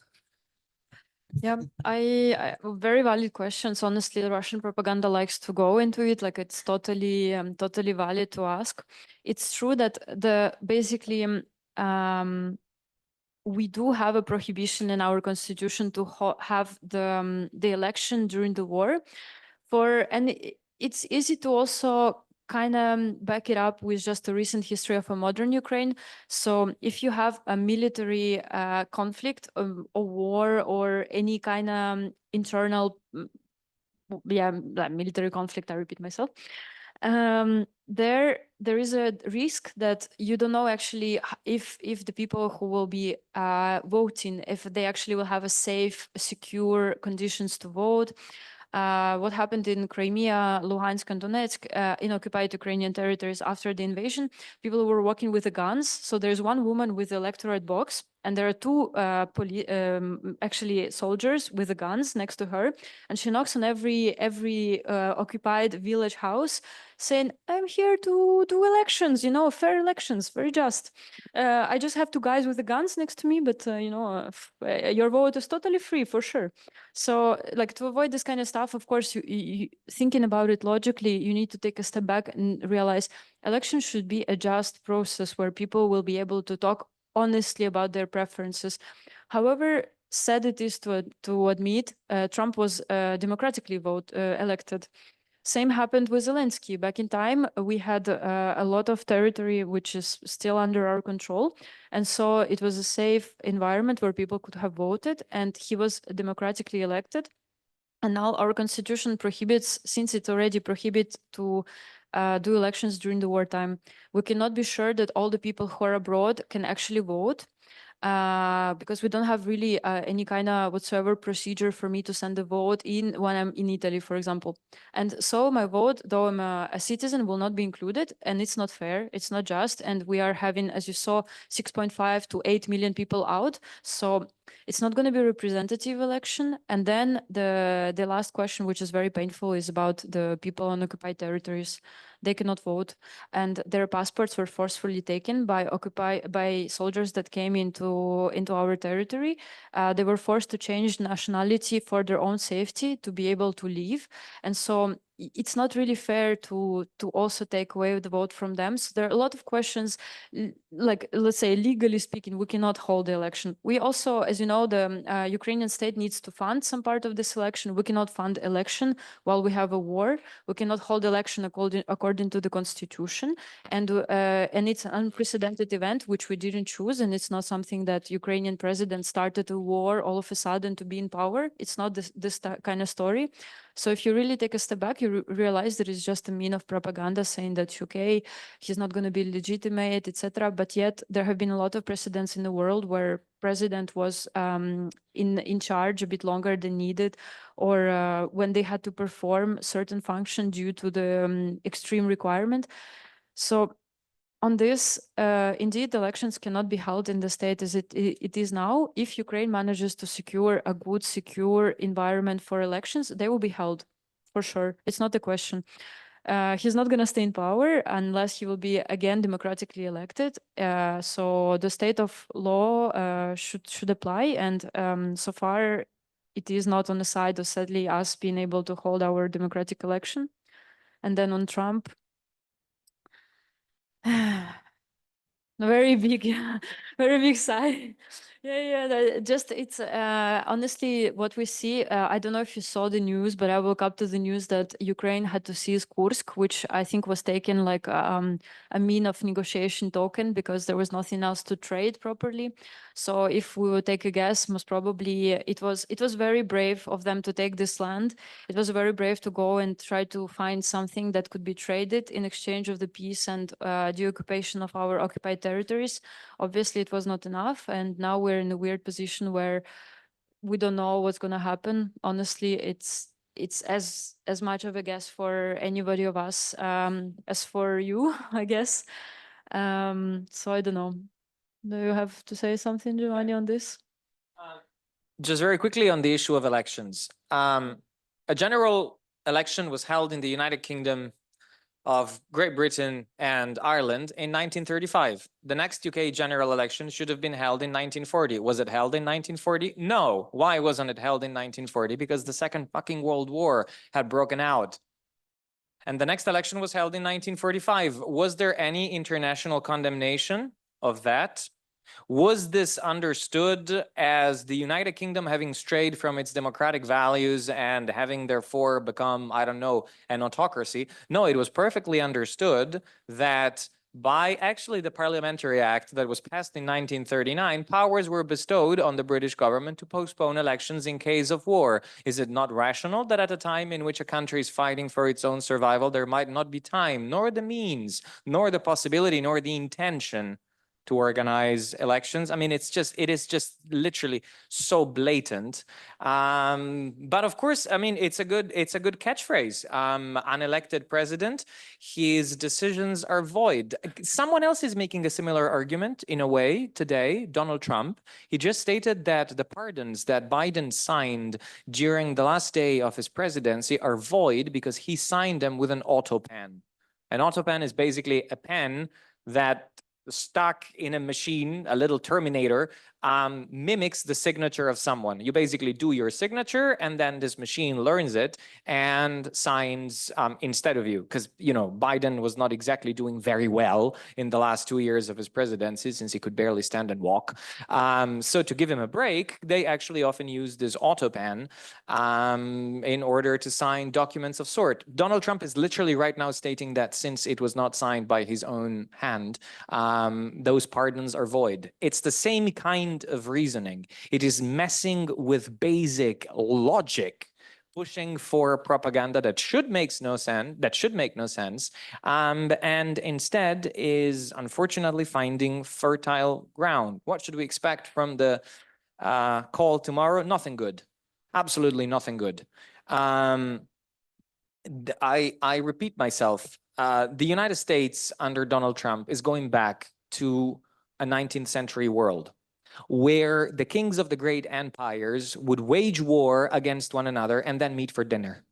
Speaker 3: Yeah, I very valid questions. Honestly, the Russian propaganda likes to go into it. Like it's totally valid to ask. It's true that basically we do have a prohibition in our constitution to have the election during the war. And it's easy to also kind of back it up with just a recent history of a modern Ukraine. So if you have a military conflict or war or any kind of internal, military conflict, I repeat myself, there is a risk that you don't know actually if the people who will be voting, if they actually will have a safe, secure conditions to vote. What happened in Crimea, Luhansk, and Donetsk, in occupied Ukrainian territories after the invasion, people were walking with the guns. So there's one woman with the electorate box, and there are two actually soldiers with the guns next to her, and she knocks on every occupied village house, saying, "I'm here to do elections, fair elections, very just. I just have two guys with the guns next to me, but your vote is totally free for sure." So, like, to avoid this kind of stuff, of course, you thinking about it logically, you need to take a step back and realize elections should be a just process where people will be able to talk honestly about their preferences. However sad it is to admit, Trump was democratically elected. Same happened with Zelensky. Back in time, we had a lot of territory which is still under our control. And so it was a safe environment where people could have voted, and he was democratically elected. And now our constitution prohibits, since it already prohibits to do elections during the wartime, we cannot be sure that all the people who are abroad can actually vote. Because we don't have really any kind of whatsoever procedure for me to send a vote when I'm in Italy, for example. And so my vote, though I'm a citizen, will not be included, and it's not fair, it's not just. And we are having, as you saw, 6.5 to 8 million people out. So it's not going to be a representative election. And then the last question, which is very painful, is about the people on occupied territories. They cannot vote, and their passports were forcefully taken by soldiers that came into our territory. They were forced to change nationality for their own safety to be able to leave. And so it's not really fair to also take away the vote from them. So there are a lot of questions, like, let's say, legally speaking, we cannot hold the election. We also, as you know, the Ukrainian state needs to fund some part of this election. We cannot fund election while we have a war. We cannot hold election according to the constitution. And it's an unprecedented event, which we didn't choose. And it's not something that Ukrainian president started a war all of a sudden to be in power. It's not this kind of story. So if you really take a step back, you realize there is just a mean of propaganda saying that, okay, he's not going to be legitimate, etc. But yet there have been a lot of precedents in the world where president was in charge a bit longer than needed, or when they had to perform certain function due to the extreme requirement. So on this, indeed, elections cannot be held in the state as it is now. If Ukraine manages to secure a good, secure environment for elections, they will be held, for sure. It's not a question. He's not going to stay in power unless he will be again democratically elected. So the state of law should apply. And so far, it is not on the side of sadly us being able to hold our democratic election. And then on Trump, very big sigh. Just it's honestly what we see. I don't know if you saw the news, but I woke up to the news that Ukraine had to seize Kursk, which I think was taken like a mean of negotiation token because there was nothing else to trade properly. So if we would take a guess, most probably it was very brave of them to take this land. It was very brave to go and try to find something that could be traded in exchange of the peace and the occupation of our occupied territories. Obviously, it was not enough, and now we're in a weird position where we don't know what's going to happen. Honestly, it's as much of a guess for anybody of us as for you, I guess. So I don't know. Do you have to say something, Giovanni, on this?
Speaker 4: Just very quickly on the issue of elections. A general election was held in the United Kingdom of Great Britain and Ireland in 1935. The next UK general election should have been held in 1940. Was it held in 1940? No. Why wasn't it held in 1940? Because the Second fucking World War had broken out. And the next election was held in 1945. Was there any international condemnation of that? Was this understood as the United Kingdom having strayed from its democratic values and having therefore become, I don't know, an autocracy? No, it was perfectly understood that by actually the Parliamentary Act that was passed in 1939, powers were bestowed on the British government to postpone elections in case of war. Is it not rational that at a time in which a country is fighting for its own survival, there might not be time, nor the means, nor the possibility, nor the intention to organize elections? I mean, it is just literally so blatant. But of course, I mean, it's a good catchphrase. Unelected president, his decisions are void. Someone else is making a similar argument in a way today, Donald Trump. He just stated that the pardons that Biden signed during the last day of his presidency are void because he signed them with an autopen. An autopen is basically a pen that stuck in a machine, a little terminator, mimics the signature of someone. You basically do your signature and then this machine learns it and signs instead of you. Because, you know, Biden was not exactly doing very well in the last 2 years of his presidency since he could barely stand and walk. So to give him a break, they actually often use this autopen in order to sign documents of sort. Donald Trump is literally right now stating that since it was not signed by his own hand, those pardons are void. It's the same kind of reasoning. It is messing with basic logic, pushing for propaganda that should make no sense, and instead is unfortunately finding fertile ground. What should we expect from the call tomorrow? Nothing good. Absolutely nothing good. I repeat myself. The United States under Donald Trump is going back to a 19th century world where the kings of the great empires would wage war against one another and then meet for dinner.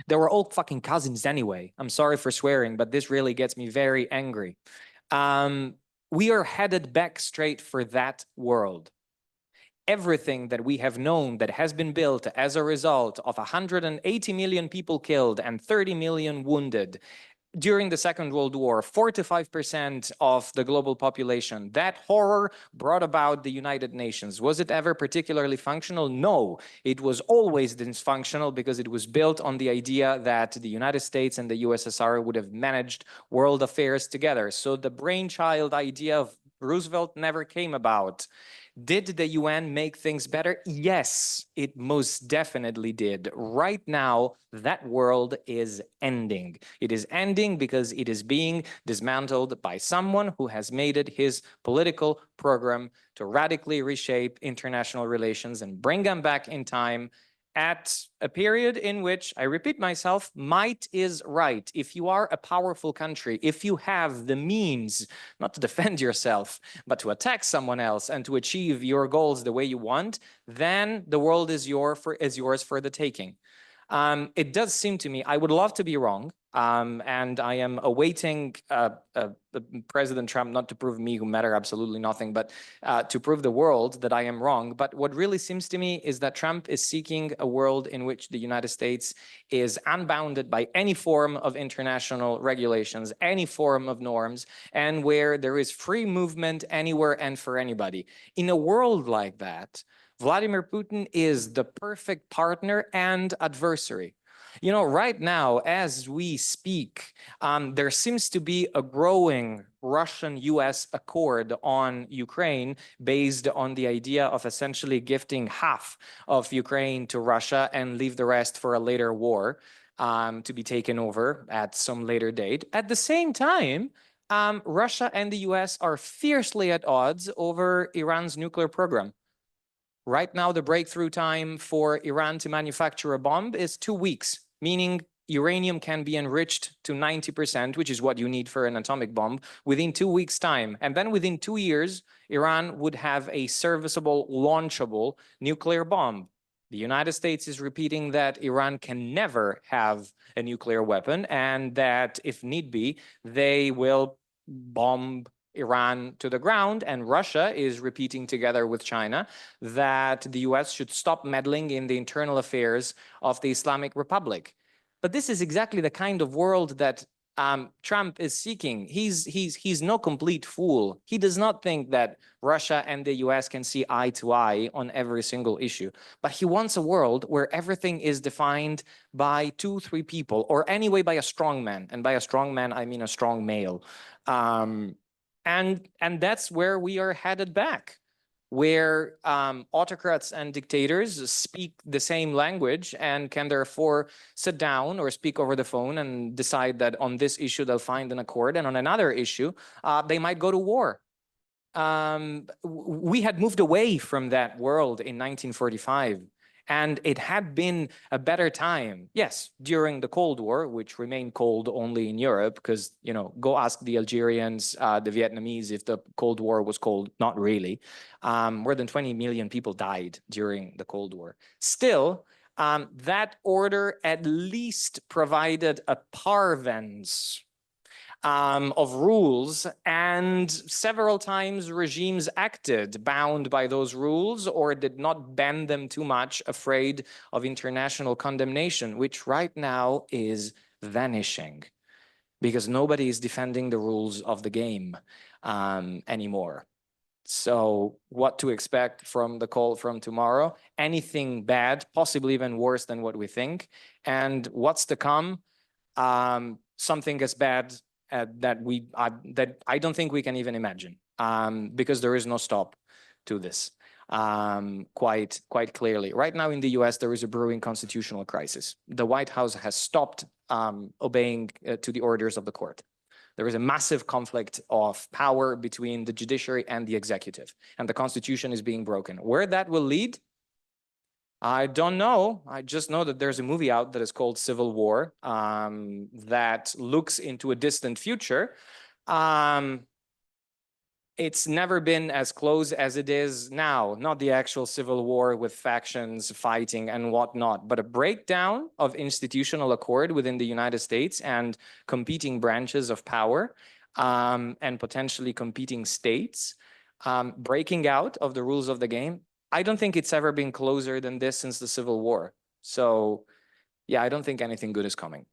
Speaker 4: They were all fucking cousins anyway. I'm sorry for swearing, but this really gets me very angry. We are headed back straight for that world. everything that we have known that has been built as a result of 180 million people killed and 30 million wounded during the Second World War, 45% of the global population, that horror brought about the United Nations. Was it ever particularly functional? No, it was always dysfunctional because it was built on the idea that the United States and the USSR would have managed world affairs together. So the brainchild idea of Roosevelt never came about. Did the UN make things better? Yes, it most definitely did. Right now, that world is ending. It is ending because it is being dismantled by someone who has made it his political program to radically reshape international relations and bring them back in time at a period in which, I repeat myself, might is right. If you are a powerful country, if you have the means not to defend yourself, but to attack someone else and to achieve your goals the way you want, then the world is yours for the taking. It does seem to me, I would love to be wrong, and I am awaiting President Trump not to prove me, who matter absolutely nothing, but to prove the world that I am wrong. But what really seems to me is that Trump is seeking a world in which the United States is unbounded by any form of international regulations, any form of norms, and where there is free movement anywhere and for anybody. In a world like that, Vladimir Putin is the perfect partner and adversary. You know, right now, as we speak, there seems to be a growing Russian-US accord on Ukraine based on the idea of essentially gifting half of Ukraine to Russia and leave the rest for a later war to be taken over at some later date. At the same time, Russia and the US are fiercely at odds over Iran's nuclear program. Right now, the breakthrough time for Iran to manufacture a bomb is 2 weeks, meaning uranium can be enriched to 90%, which is what you need for an atomic bomb, within 2 weeks' time. And then within 2 years, Iran would have a serviceable, launchable nuclear bomb. The United States is repeating that Iran can never have a nuclear weapon and that, if need be, they will bomb Iran to the ground, and Russia is repeating together with China that the US should stop meddling in the internal affairs of the Islamic Republic. But this is exactly the kind of world that Trump is seeking. He's no complete fool. He does not think that Russia and the US can see eye to eye on every single issue, but he wants a world where everything is defined by 2-3 people, or anyway by a strong man. And by a strong man, I mean a strong male. And that's where we are headed back, where autocrats and dictators speak the same language and can therefore sit down or speak over the phone and decide that on this issue they'll find an accord, and on another issue they might go to war. We had moved away from that world in 1945. And it had been a better time, yes, during the Cold War, which remained cold only in Europe, because, you know, go ask the Algerians, the Vietnamese if the Cold War was cold. Not really. More than 20 million people died during the Cold War. Still, that order at least provided a parvens of rules, and several times regimes acted bound by those rules or did not bend them too much, afraid of international condemnation, which right now is vanishing because nobody is defending the rules of the game anymore. So what to expect from the call from tomorrow? Anything bad, possibly even worse than what we think. And what's to come? Something as bad that I don't think we can even imagine, because there is no stop to this, quite clearly. Right now in the US, there is a brewing constitutional crisis. The White House has stopped obeying to the orders of the court. There is a massive conflict of power between the judiciary and the executive, and the Constitution is being broken. Where that will lead, I don't know. I just know that there's a movie out that is called Civil War that looks into a distant future. It's never been as close as it is now, not the actual civil war with factions fighting and whatnot, but a breakdown of institutional accord within the United States and competing branches of power and potentially competing states, breaking out of the rules of the game. I don't think it's ever been closer than this since the Civil War. So yeah, I don't think anything good is coming.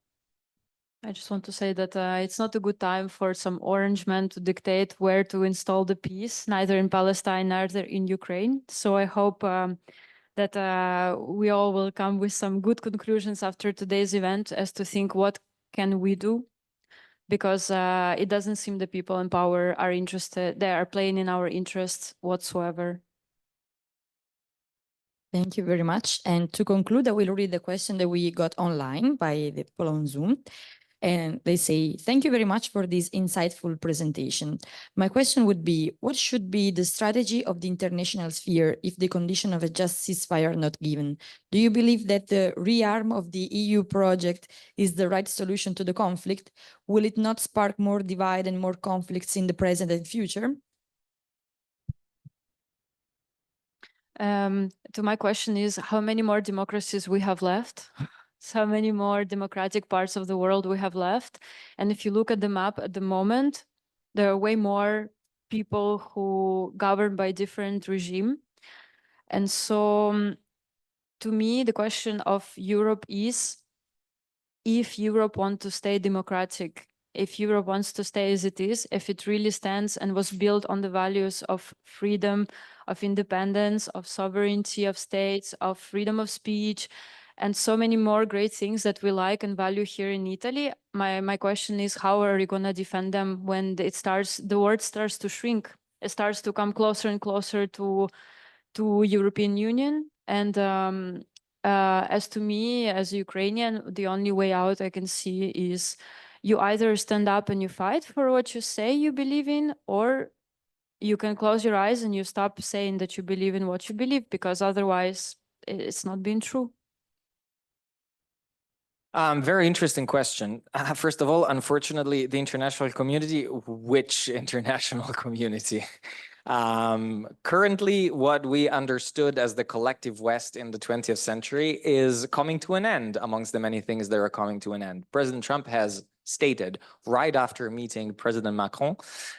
Speaker 3: I just want to say that it's not a good time for some orange man to dictate where to install the peace, neither in Palestine, neither in Ukraine. So I hope that we all will come with some good conclusions after today's event as to think what can we do, because it doesn't seem the people in power are interested, they are playing in our interests whatsoever.
Speaker 1: Thank you very much. And to conclude, I will read the question that we got online by the people on Zoom. And they say, thank you very much for this insightful presentation. My question would be, what should be the strategy of the international sphere if the condition of a just ceasefire are not given? Do you believe that the rearm of the EU project is the right solution to the conflict? Will it not spark more divide and more conflicts in the present and future?
Speaker 3: To my question is, how many more democracies we have left? So many more democratic parts of the world we have left. And if you look at the map at the moment, there are way more people who govern by different regime. And so to me, the question of Europe is, if Europe wants to stay democratic, if Europe wants to stay as it is, if it really stands and was built on the values of freedom, of independence, of sovereignty of states, of freedom of speech, and so many more great things that we like and value here in Italy, my question is, how are you going to defend them when the world starts to shrink? It starts to come closer and closer to European Union. And as to me, as a Ukrainian, the only way out I can see is you either stand up and you fight for what you say you believe in, or you can close your eyes and you stop saying that you believe in what you believe, because otherwise it's not being true.
Speaker 4: Very interesting question. First of all, unfortunately, the international community, which international community? Currently, what we understood as the collective West in the 20th century is coming to an end amongst the many things that are coming to an end. President Trump has stated right after meeting President Macron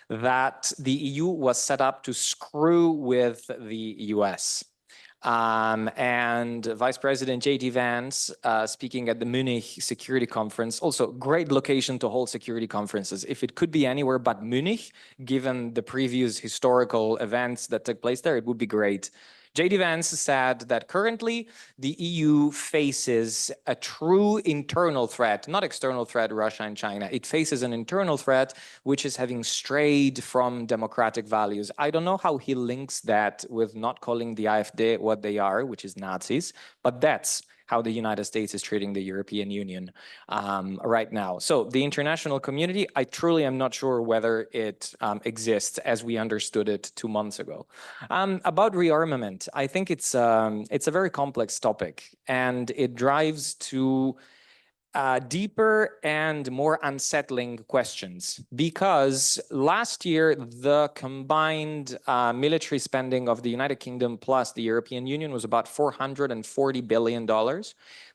Speaker 4: that the EU was set up to screw with the US. And Vice President J.D. Vance, speaking at the Munich Security Conference, also great location to hold security conferences. If it could be anywhere but Munich, given the previous historical events that took place there, it would be great. J.D. Vance said that currently the EU faces a true internal threat, not external threat, Russia and China. It faces an internal threat, which is having strayed from democratic values. I don't know how he links that with not calling the AfD what they are, which is Nazis, but that's how the United States is treating the European Union right now. So the international community, I truly am not sure whether it exists as we understood it 2 months ago. About rearmament, I think it's a very complex topic, and it drives to deeper and more unsettling questions, because last year the combined military spending of the United Kingdom plus the European Union was about $440 billion.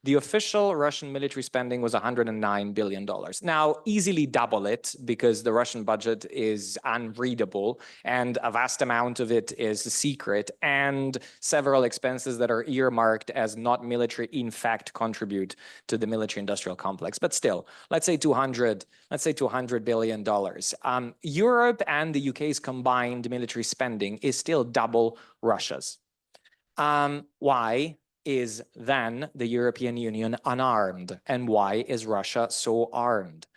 Speaker 4: The official Russian military spending was $109 billion. Now, easily double it, because the Russian budget is unreadable and a vast amount of it is secret, and several expenses that are earmarked as not military in fact contribute to the military-industrial complex. But still, let's say $200 billion. Europe and the UK's combined military spending is still double Russia's. Why is then the European Union unarmed, and why is Russia so armed?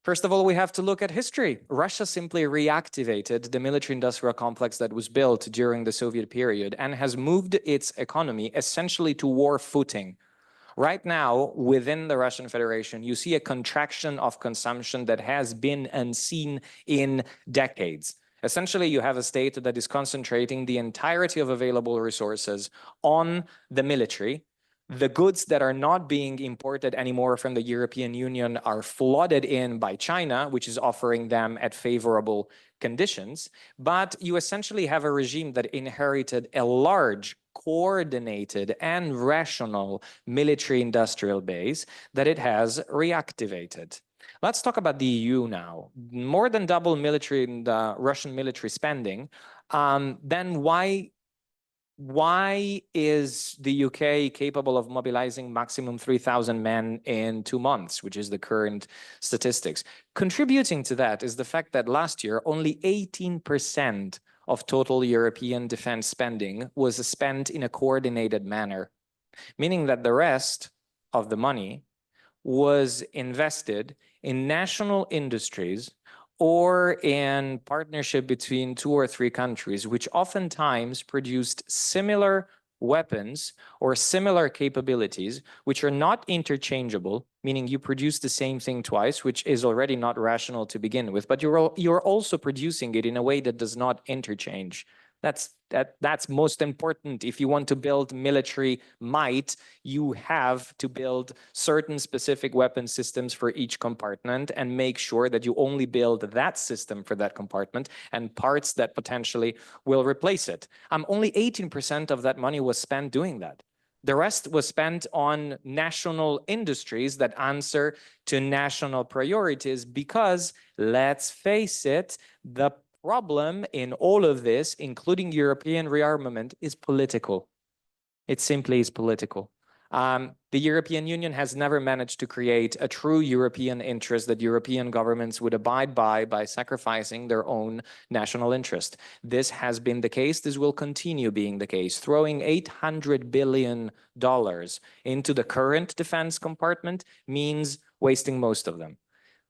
Speaker 4: First of all, we have to look at history. Russia simply reactivated the military-industrial complex that was built during the Soviet period and has moved its economy essentially to war footing. Right now, within the Russian Federation, you see a contraction of consumption that has been unseen in decades. Essentially, you have a state that is concentrating the entirety of available resources on the military. The goods that are not being imported anymore from the European Union are flooded in by China, which is offering them at favorable conditions. But you essentially have a regime that inherited a large, coordinated and rational military-industrial base that it has reactivated. Let's talk about the EU now. More than double military and Russian military spending. Then why Why is the UK capable of mobilizing maximum 3,000 men in 2 months, which is the current statistics? Contributing to that is the fact that last year, only 18% of total European defense spending was spent in a coordinated manner, meaning that the rest of the money was invested in national industries or in partnership between 2 or 3 countries, which oftentimes produced similar weapons or similar capabilities, which are not interchangeable, meaning you produce the same thing twice, which is already not rational to begin with, but you're also producing it in a way that does not interchange. That's most important. If you want to build military might, you have to build certain specific weapon systems for each compartment and make sure that you only build that system for that compartment and parts that potentially will replace it. Only 18% of that money was spent doing that. The rest was spent on national industries that answer to national priorities because, let's face it, the problem in all of this, including European rearmament, is political. It simply is political. The European Union has never managed to create a true European interest that European governments would abide by sacrificing their own national interest. This has been the case. This will continue being the case. Throwing $800 billion into the current defense compartment means wasting most of them.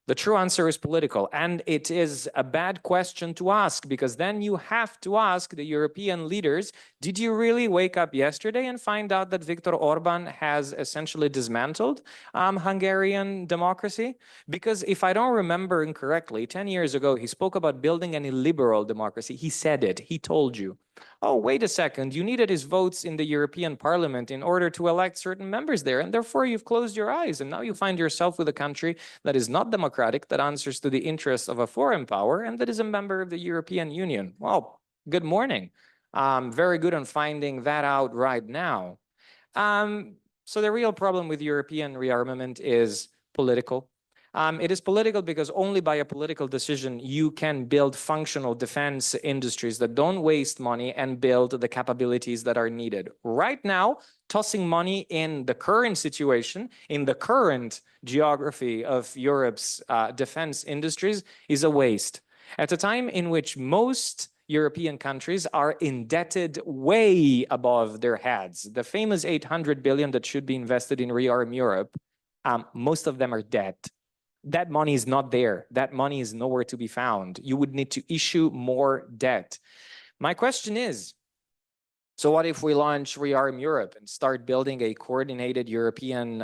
Speaker 4: The true answer is political, and it is a bad question to ask, because then you have to ask the European leaders, did you really wake up yesterday and find out that Viktor Orban has essentially dismantled Hungarian democracy? Because if I don't remember incorrectly, 10 years ago, he spoke about building an illiberal democracy. He said it, he told you. Oh, wait a second, you needed his votes in the European Parliament in order to elect certain members there, and therefore you've closed your eyes, and now you find yourself with a country that is not democratic, that answers to the interests of a foreign power, and that is a member of the European Union. Well, good morning. Very good on finding that out right now. So the real problem with European rearmament is political. It is political because only by a political decision you can build functional defense industries that don't waste money and build the capabilities that are needed. Right now, tossing money in the current situation, in the current geography of Europe's defense industries is a waste. At a time in which most European countries are indebted way above their heads, the famous 800 billion that should be invested in rearm Europe, most of them are debt. That money is not there. That money is nowhere to be found. You would need to issue more debt. My question is, so what if we launch Rearm Europe and start building a coordinated European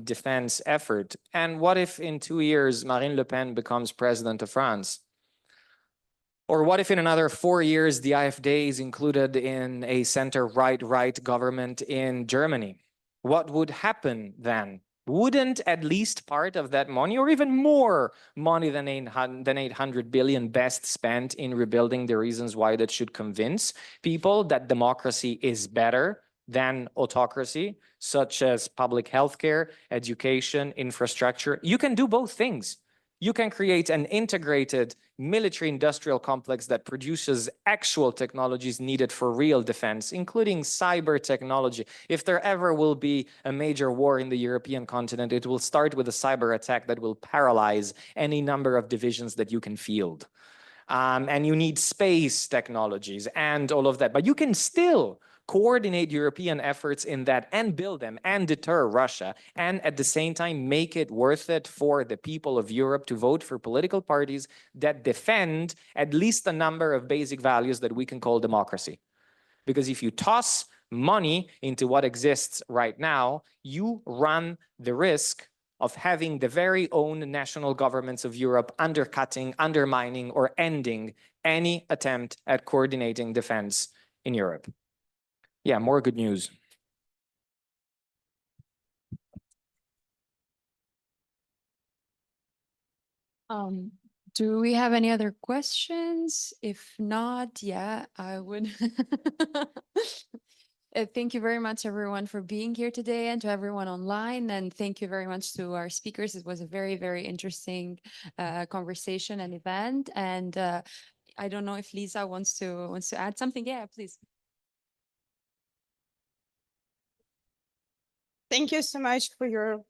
Speaker 4: defense effort? And what if in 2 years Marine Le Pen becomes president of France? Or what if in another 4 years the AfD is included in a center-right government in Germany? What would happen then? Wouldn't at least part of that money, or even more money than 800 billion, best spent in rebuilding the reasons why that should convince people that democracy is better than autocracy, such as public healthcare, education, infrastructure? You can do both things. You can create an integrated military industrial complex that produces actual technologies needed for real defense, including cyber technology. If there ever will be a major war in the European continent, it will start with a cyber attack that will paralyze any number of divisions that you can field. And you need space technologies and all of that, but you can still coordinate European efforts in that and build them and deter Russia, and at the same time make it worth it for the people of Europe to vote for political parties that defend at least a number of basic values that we can call democracy. Because if you toss money into what exists right now, you run the risk of having the very own national governments of Europe undercutting, undermining, or ending any attempt at coordinating defense in Europe. Yeah, more good news.
Speaker 1: Do we have any other questions? If not, yeah, I would. Thank you very much, everyone, for being here today, and to everyone online. And thank you very much to our speakers. It was a very, very interesting conversation and event. And I don't know if Lisa wants to add something. Yeah, please.
Speaker 2: Thank you so much for your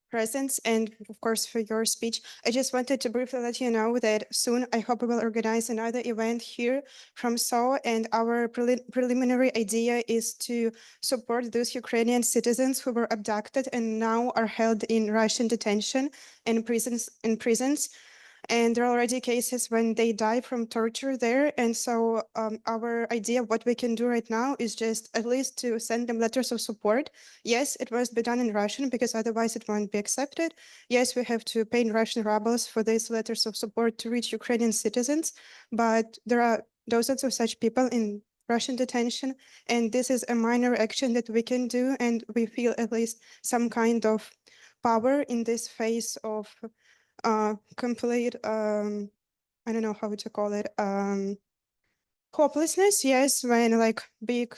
Speaker 2: presence and of course for your speech. I just wanted to briefly let you know that soon I hope we will organize another event here from SO, and our preliminary idea is to support those Ukrainian citizens who were abducted and now are held in Russian detention and prisons. And there are already cases when they die from torture there. And so our idea of what we can do right now is just at least to send them letters of support. Yes, it must be done in Russian because otherwise it won't be accepted. Yes, we have to pay in Russian rubles for these letters of support to reach Ukrainian citizens, but there are dozens of such people in Russian detention, and this is a minor action that we can do, and we feel at least some kind of power in this phase of complete I don't know how to call it, hopelessness. Yes, when like big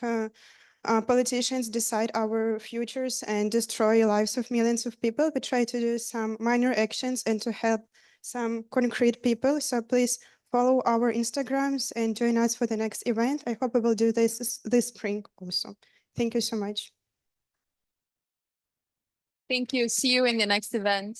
Speaker 2: politicians decide our futures and destroy lives of millions of people, we try to do some minor actions and to help some concrete people. So please follow our Instagrams and join us for the next event. I hope we will do this spring also. Thank you so much.
Speaker 7: Thank you. See you in the next event.